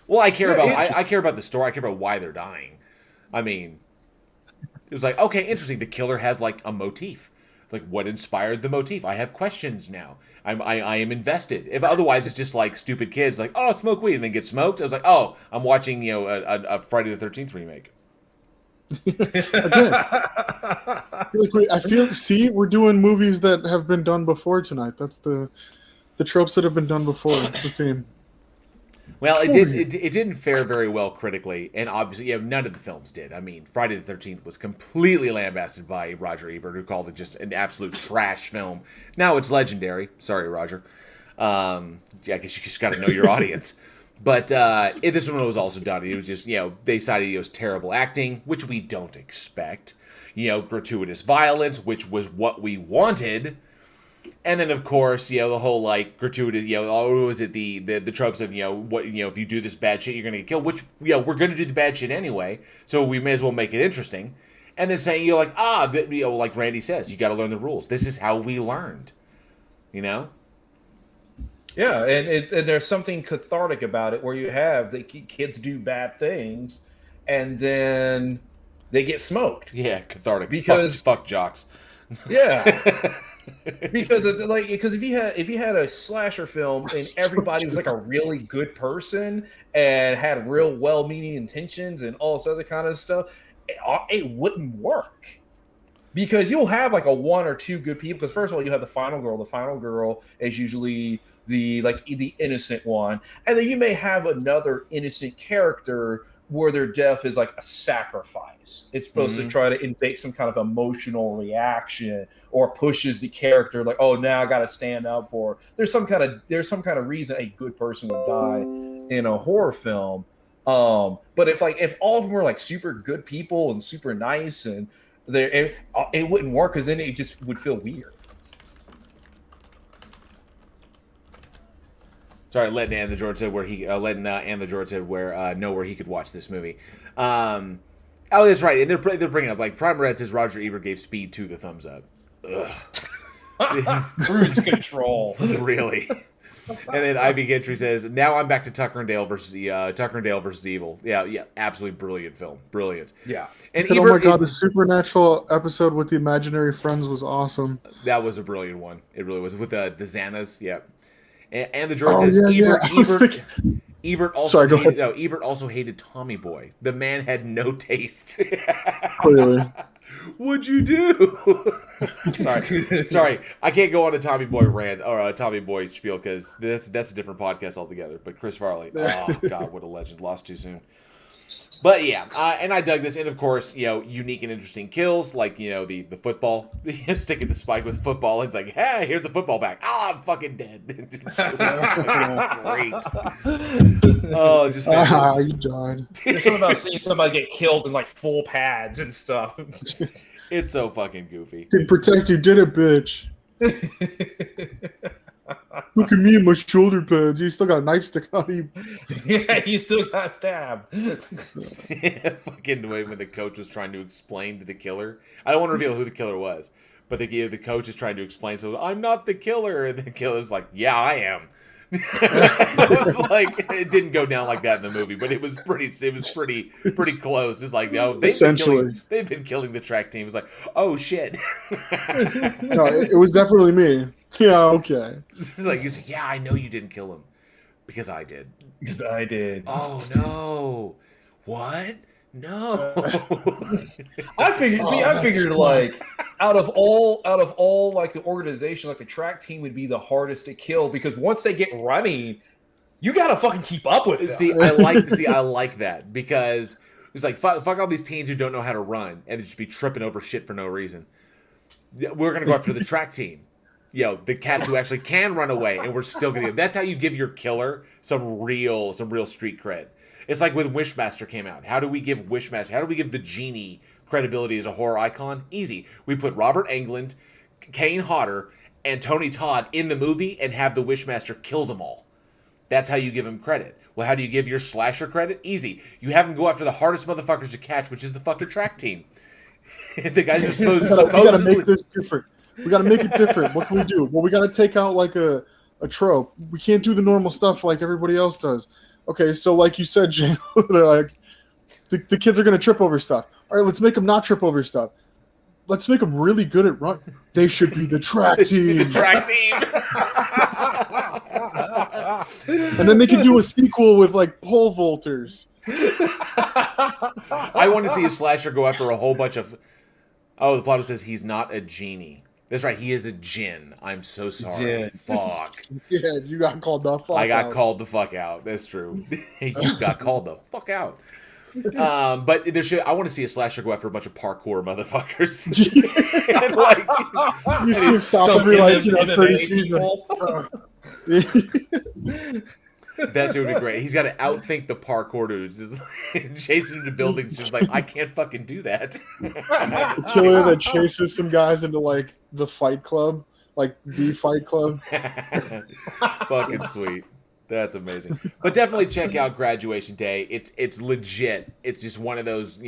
Well, I care about the story. I care about why they're dying. I mean, it was like, okay, interesting. The killer has like a motif. It's like, what inspired the motif? I have questions now. I am invested. If otherwise it's just like stupid kids like, oh, smoke weed and then get smoked. I was like, oh, I'm watching a Friday the 13th remake. We're doing movies that have been done before tonight. That's the tropes that have been done before. It's the theme. Well, it didn't fare very well critically, and obviously, none of the films did. I mean, Friday the 13th was completely lambasted by Roger Ebert, who called it just an absolute trash film. Now it's legendary. Sorry, Roger. I guess you just got to know your audience. But this one was also done. It was just, they decided it was terrible acting, which we don't expect. Gratuitous violence, which was what we wanted. And then, of course, the whole, like, gratuitous, was it the tropes of, if you do this bad shit, you're going to get killed, which, we're going to do the bad shit anyway, so we may as well make it interesting. And then saying, like Randy says, you got to learn the rules. This is how we learned, Yeah, and there's something cathartic about it where you have the kids do bad things, and then they get smoked. Yeah, cathartic. Because fuck jocks. Yeah. Because if you had a slasher film and everybody was like a really good person and had real well-meaning intentions and all this other kind of stuff, it wouldn't work. Because you'll have like a one or two good people. Because first of all, you have the final girl. The final girl is usually the innocent one, and then you may have another innocent character where their death is like a sacrifice. It's supposed to try to invoke some kind of emotional reaction or pushes the character like, oh, now I got to stand up for. There's some kind of reason a good person would die in a horror film. But if all of them were like super good people and super nice, and it wouldn't work because then it just would feel weird. Sorry, letting Ann the George said where he know where he could watch this movie. Oh, that's right. And they're bringing up like Prime Red says Roger Ebert gave Speed 2 the thumbs up. Ugh. Cruise control. Really. And then Ivy Gentry says, now I'm back to Tucker and Dale versus Evil. Yeah, absolutely brilliant film. Brilliant. Yeah. And Ebert, oh my god, the Supernatural episode with the imaginary friends was awesome. That was a brilliant one. It really was. With the Xanas, yeah. And the George says Ebert also hated Tommy Boy. The man had no taste. Clearly. What'd you do? Sorry. I can't go on a Tommy Boy rant or a Tommy Boy spiel because that's a different podcast altogether. But Chris Farley, oh god, what a legend! Lost too soon. But yeah, and I dug this, and of course, unique and interesting kills, like the football, sticking the spike with football. And it's like, hey, here's the football back. I'm fucking dead. Great. Oh, just you died. There's something about seeing somebody get killed in like full pads and stuff. It's so fucking goofy. Didn't protect you, did it, bitch? Look at me in my shoulder pads. You still got a knife sticking out of you. Yeah, you still got stabbed. Fucking way when the coach was trying to explain to the killer. I don't want to reveal who the killer was, but the coach is trying to explain. So I'm not the killer. And the killer's like, yeah, I am. It was like it didn't go down like that in the movie, but it was pretty close. It's like, no, they've been killing the track team. It's like, oh shit. No, it was definitely me. Yeah, okay. It's like you say, yeah, I know you didn't kill him because I did. Because I did. Oh no! What? No. I figured like out of all like the organization, like the track team would be the hardest to kill because once they get running, you gotta fucking keep up with them. I like that because it's like fuck all these teens who don't know how to run and they just be tripping over shit for no reason. We're gonna go after the track team. the cats who actually can run away, and we're still gonna. That's how you give your killer some real street cred. It's like when Wishmaster came out. How do we give Wishmaster? How do we give the genie credibility as a horror icon? Easy. We put Robert Englund, Kane Hodder, and Tony Todd in the movie and have the Wishmaster kill them all. That's how you give him credit. Well, how do you give your slasher credit? Easy. You have him go after the hardest motherfuckers to catch, which is the fucking track team. The guys are supposed to. We gotta make this different. We gotta make it different. What can we do? Well, we gotta take out like a trope. We can't do the normal stuff like everybody else does. Okay, so like you said, Jane, they're like the kids are gonna trip over stuff. All right, let's make them not trip over stuff. Let's make them really good at run. They should be the track team. The track team. And then they can do a sequel with like pole vaulters. I want to see a slasher go after a whole bunch of. Oh, the plot says he's not a genie. That's right, he is a djinn. I'm so sorry. Djinn. Fuck. Yeah, you got called the fuck out. I got called the fuck out. That's true. You got called the fuck out. But I want to see a slasher go after a bunch of parkour motherfuckers. And like, you see him stop every 30 feet. That shit would be great. He's got to outthink the parkour dudes, just chasing into buildings. Just like, I can't fucking do that. The killer that chases some guys into like the Fight Club, like the Fight Club. Fucking sweet. That's amazing. But definitely check out Graduation Day. It's legit. It's just one of those,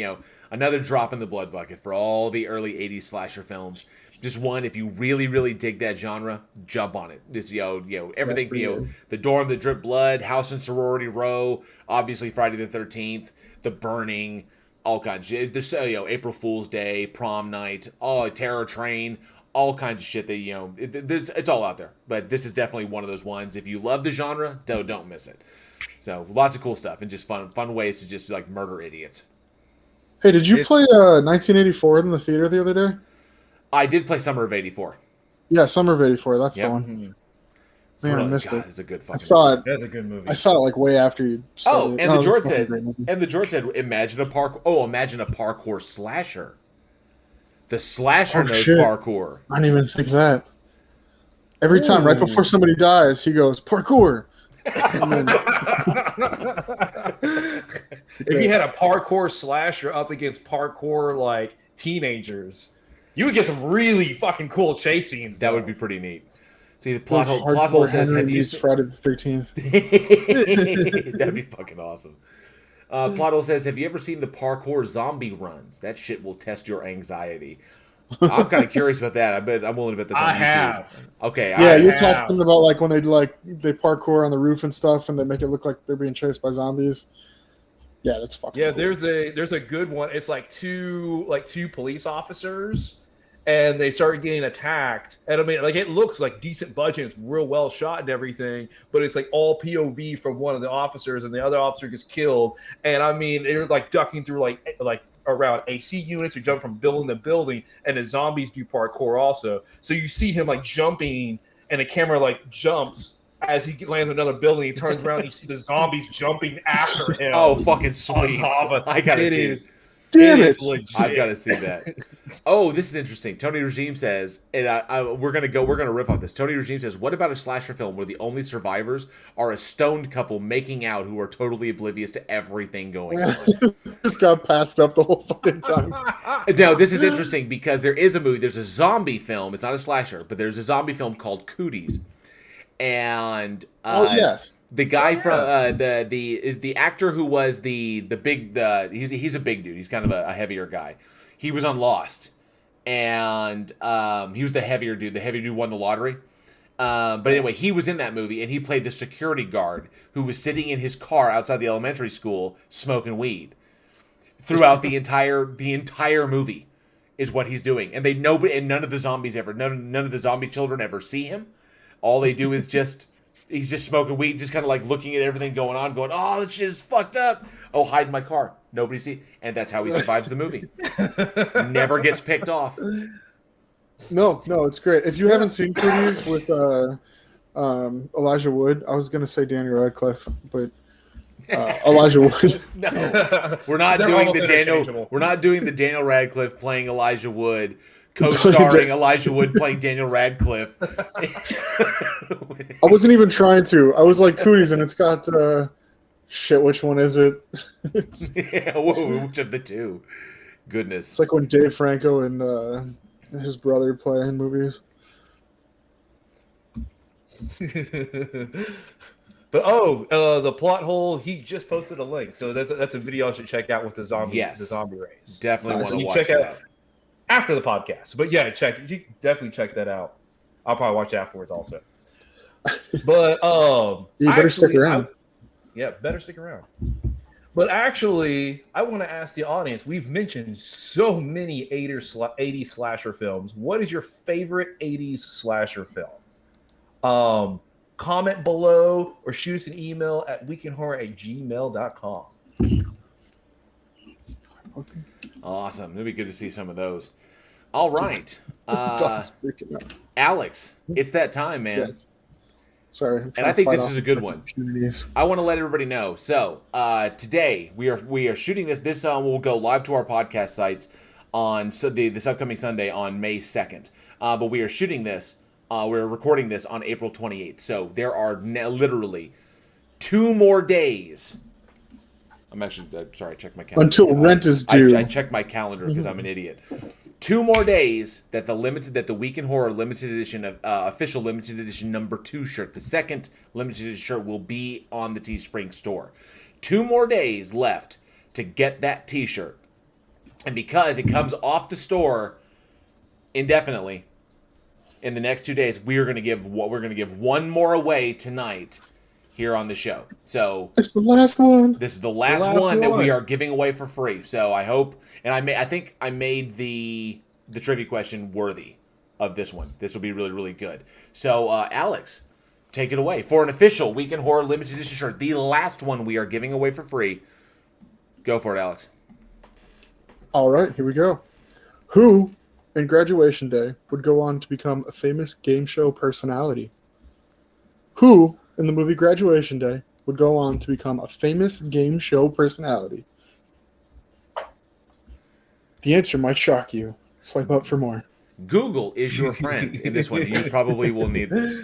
another drop in the blood bucket for all the early 80s slasher films. Just one, if you really, really dig that genre, jump on it. Just, everything, The Dorm, The Drip Blood, House and Sorority Row, obviously Friday the 13th, The Burning, all kinds of shit. There's, April Fool's Day, Prom Night, Terror Train, all kinds of shit that, it's all out there. But this is definitely one of those ones. If you love the genre, don't miss it. So lots of cool stuff and just fun ways to just like murder idiots. Hey, did you play 1984 in the theater the other day? I did play Summer of '84. Yeah, Summer of '84. That's Yep. the one. Man, I missed it. It's a good fucking I saw movie. it. That's a good movie. I saw it like way after you. Oh, and the George said, imagine a parkour slasher. The slasher knows shit. parkour. I didn't even think of that. Every time, right before somebody dies, he goes parkour. If you had a parkour slasher up against parkour like teenagers, you would get some really fucking cool chase scenes. That would be pretty neat. See, the plot hole says, "Have you Friday the 13th?" That'd be fucking awesome. Plot hole says, "Have you ever seen the parkour zombie runs? That shit will test your anxiety." I'm kind of curious about that. I'm willing to bet that's on I YouTube. have. Okay. Yeah, you're talking about like when they parkour on the roof and stuff, and they make it look like they're being chased by zombies. Yeah, that's fucking. Yeah, cool. there's a good one. It's like two police officers, and they start getting attacked. And I mean, like it looks like decent budget. It's real well shot and everything, but it's like all POV from one of the officers, and the other officer gets killed. And I mean, they're like ducking through like around AC units or jump from building to building, and the zombies do parkour also. So you see him like jumping, and the camera like jumps as he lands on another building. He turns around, and you see the zombies jumping after him. Oh, fucking sweet! I gotta see it. Damn it! I've got to see that. Oh, this is interesting. Tony Regime says, and we're gonna riff on this. Tony Regime says, "What about a slasher film where the only survivors are a stoned couple making out who are totally oblivious to everything going on?" Just got passed up the whole fucking time. Now, this is interesting because there is a movie. There's a zombie film. It's not a slasher, but there's a zombie film called Cooties. And yes, the guy from the actor who was he's a big dude. He's kind of a heavier guy. He was on Lost, and he was the heavier dude. The heavier dude won the lottery. But anyway, he was in that movie, and he played the security guard who was sitting in his car outside the elementary school smoking weed throughout the entire movie. Is what he's doing, and none of the zombies none of the zombie children ever see him. All they do is he's just smoking weed, just kind of like looking at everything going on, going, "Oh, this shit is fucked up. Oh, hide in my car. Nobody see." And that's how he survives the movie. Never gets picked off. No, it's great. If you haven't seen Cooties with Elijah Wood, I was gonna say Daniel Radcliffe, but Elijah Wood. No, we're not doing the Daniel. We're not doing the Daniel Radcliffe playing Elijah Wood co-starring Elijah Wood playing Daniel Radcliffe. I wasn't even trying to. I was like Cooties, and it's got shit. Which one is it? Yeah, which of the two? Goodness. It's like when Dave Franco and his brother play in movies. But the plot hole. He just posted a link, so that's a video I should check out with the zombie race. Definitely want to watch check that out after the podcast. But yeah, you definitely check that out. I'll probably watch it afterwards also. But you better stick around. Better stick around. But actually, I want to ask the audience. We've mentioned so many 80s slasher films. What is your favorite 80s slasher film? Comment below or shoot us an email at weekinhorror@gmail.com. Awesome. It'd be good to see some of those. All right. Dog's freaking out. Alex, it's that time, man. Yes. Sorry. And I think this is a good one. I want to let everybody know. So today we are shooting this. This will go live to our podcast sites on this upcoming Sunday on May 2nd. But we are shooting this. We're recording this on April 28th. So there are literally 2 more days. I'm sorry, I checked my calendar. Until rent is due. I checked my calendar because I'm an idiot. 2 more days that the Week in Horror limited edition official limited edition number 2 shirt, the second limited edition shirt, will be on the Teespring store. 2 more days left to get that T-shirt, and because it comes off the store indefinitely in the next 2 days, we're going to give one more away tonight here on the show. So it's the last one. This is the last one that we are giving away for free. So I hope, and I think I made the trivia question worthy of this one. This will be really, really good. So Alex, take it away for an official Week in Horror limited edition shirt, the last one we are giving away for free. Go for it, Alex. All right, here we go. Who in Graduation Day would go on to become a famous game show personality? Who in the movie Graduation Day would go on to become a famous game show personality? The answer might shock you. Swipe up for more. Google is your friend in this one. You probably will need this.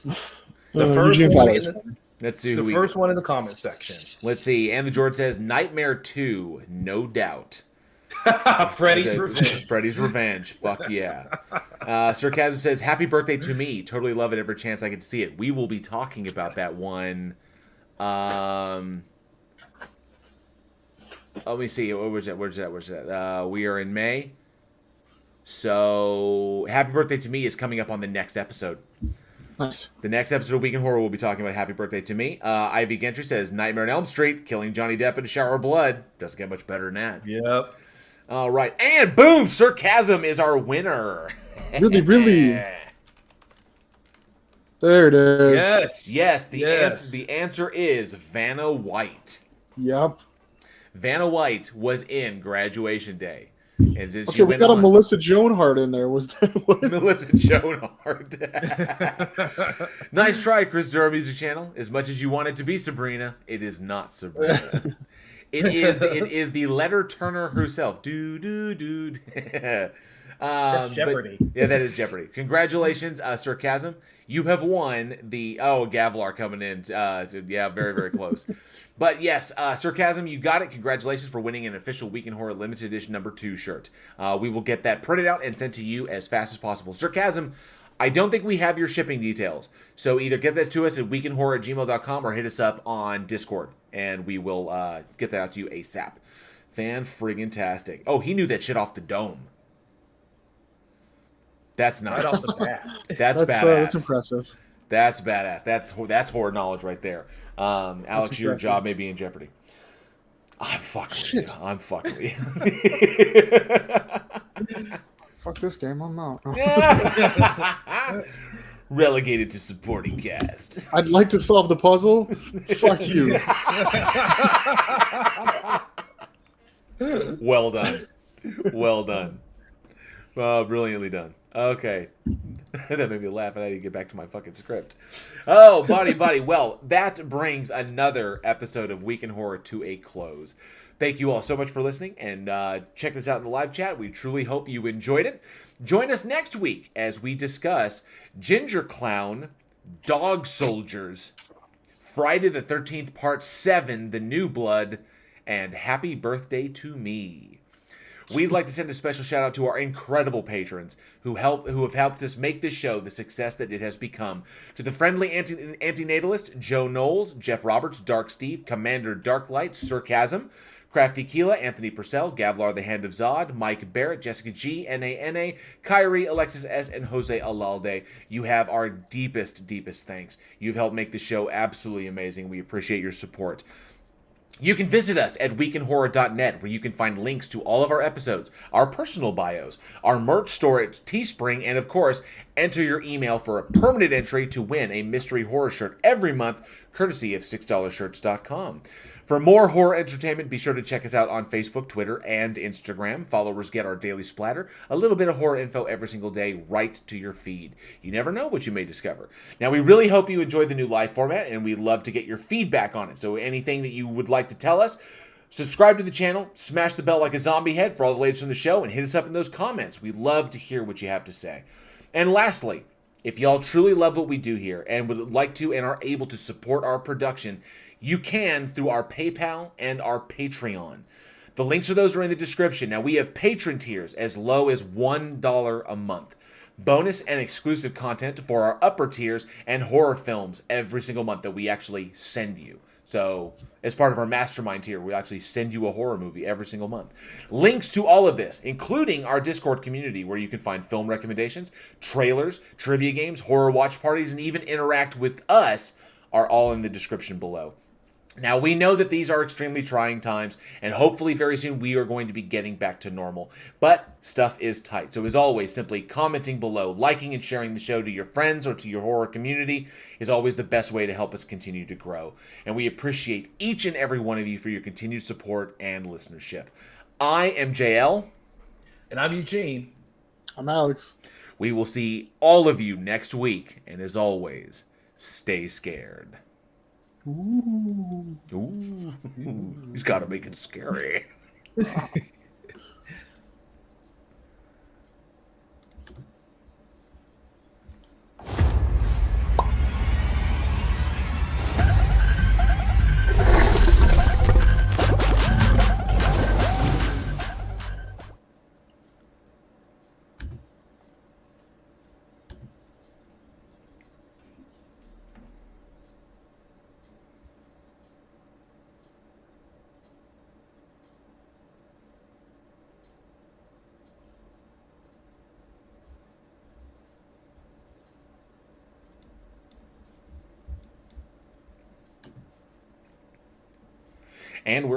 The first one. Let's see the first one in the comment section. Let's see. And the George says Nightmare 2, no doubt. Freddy's Revenge. Freddy's Revenge. Fuck yeah. Sarcasm says, happy birthday to me. Totally love it every chance I get to see it. We will be talking about that one. Let me see. Where's that? We are in May. So, happy birthday to me is coming up on the next episode. Nice. The next episode of Week in Horror will be talking about Happy Birthday to Me. Ivy Gentry says, Nightmare on Elm Street, killing Johnny Depp in a shower of blood. Doesn't get much better than that. Yep. All right. And boom, Sarcasm is our winner. Really, really. There it is. Yes. The answer is Vanna White. Yep. Vanna White was in Graduation Day. And then we got a Melissa Joan Hart in there. Was that what? Melissa Joan Hart. Nice try, Chris Durham Music Channel. As much as you want it to be Sabrina, it is not Sabrina. It is the letter Turner herself. That's Jeopardy. That is Jeopardy. Congratulations, Sarcasm. You have won the Gavlar coming in. Very, very close. But yes, Sarcasm, you got it. Congratulations for winning an official Week in Horror limited edition number 2 shirt. We will get that printed out and sent to you as fast as possible. Sarcasm, I don't think we have your shipping details. So either get that to us at weekinhorror@gmail.com or hit us up on Discord, and we will get that out to you ASAP. Fan-friggin-tastic. Oh, he knew that shit off the dome. That's nice. Right off the bat. That's badass. That's impressive. That's badass. That's horror knowledge right there. Alex, your job may be in jeopardy. I'm fucking with you. Fuck this game, I'm out. Relegated to supporting cast. I'd like to solve the puzzle. Fuck you. Well done. Well done. Brilliantly done. Okay. That made me laugh and I didn't get back to my fucking script. Oh, buddy. Well, that brings another episode of Week in Horror to a close. Thank you all so much for listening and checking us out in the live chat. We truly hope you enjoyed it. Join us next week as we discuss Ginger Clown, Dog Soldiers, Friday the 13th, Part 7, The New Blood, and Happy Birthday to Me. We'd like to send a special shout out to our incredible patrons who have helped us make this show the success that it has become. To the friendly antinatalist, Joe Knowles, Jeff Roberts, Dark Steve, Commander Darklight, Sarcasm, Crafty Keela, Anthony Purcell, Gavlar the Hand of Zod, Mike Barrett, Jessica G, N.A., Kyrie, Alexis S, and Jose Alalde. You have our deepest thanks. You've helped make the show absolutely amazing. We appreciate your support. You can visit us at weekinhorror.net, where you can find links to all of our episodes, our personal bios, our merch store at Teespring, and of course, enter your email for a permanent entry to win a mystery horror shirt every month, courtesy of $6shirts.com. For more horror entertainment, be sure to check us out on Facebook, Twitter, and Instagram. Followers get our daily splatter, a little bit of horror info every single day right to your feed. You never know what you may discover. Now, we really hope you enjoyed the new live format, and we'd love to get your feedback on it. So anything that you would like to tell us, subscribe to the channel, smash the bell like a zombie head for all the latest on the show, and hit us up in those comments. We'd love to hear what you have to say. And lastly, if y'all truly love what we do here and would like to and are able to support our production, you can through our PayPal and our Patreon. The links to those are in the description. Now, we have patron tiers as low as $1 a month. Bonus and exclusive content for our upper tiers and horror films every single month that we actually send you. So, as part of our mastermind tier, we actually send you a horror movie every single month. Links to all of this, including our Discord community, where you can find film recommendations, trailers, trivia games, horror watch parties, and even interact with us, are all in the description below. Now, we know that these are extremely trying times, and hopefully very soon we are going to be getting back to normal. But stuff is tight. So as always, simply commenting below, liking and sharing the show to your friends or to your horror community is always the best way to help us continue to grow. And we appreciate each and every one of you for your continued support and listenership. I am JL. And I'm Eugene. I'm Alex. We will see all of you next week. And as always, stay scared. Ooh. Ooh. He's got to make it scary. And we're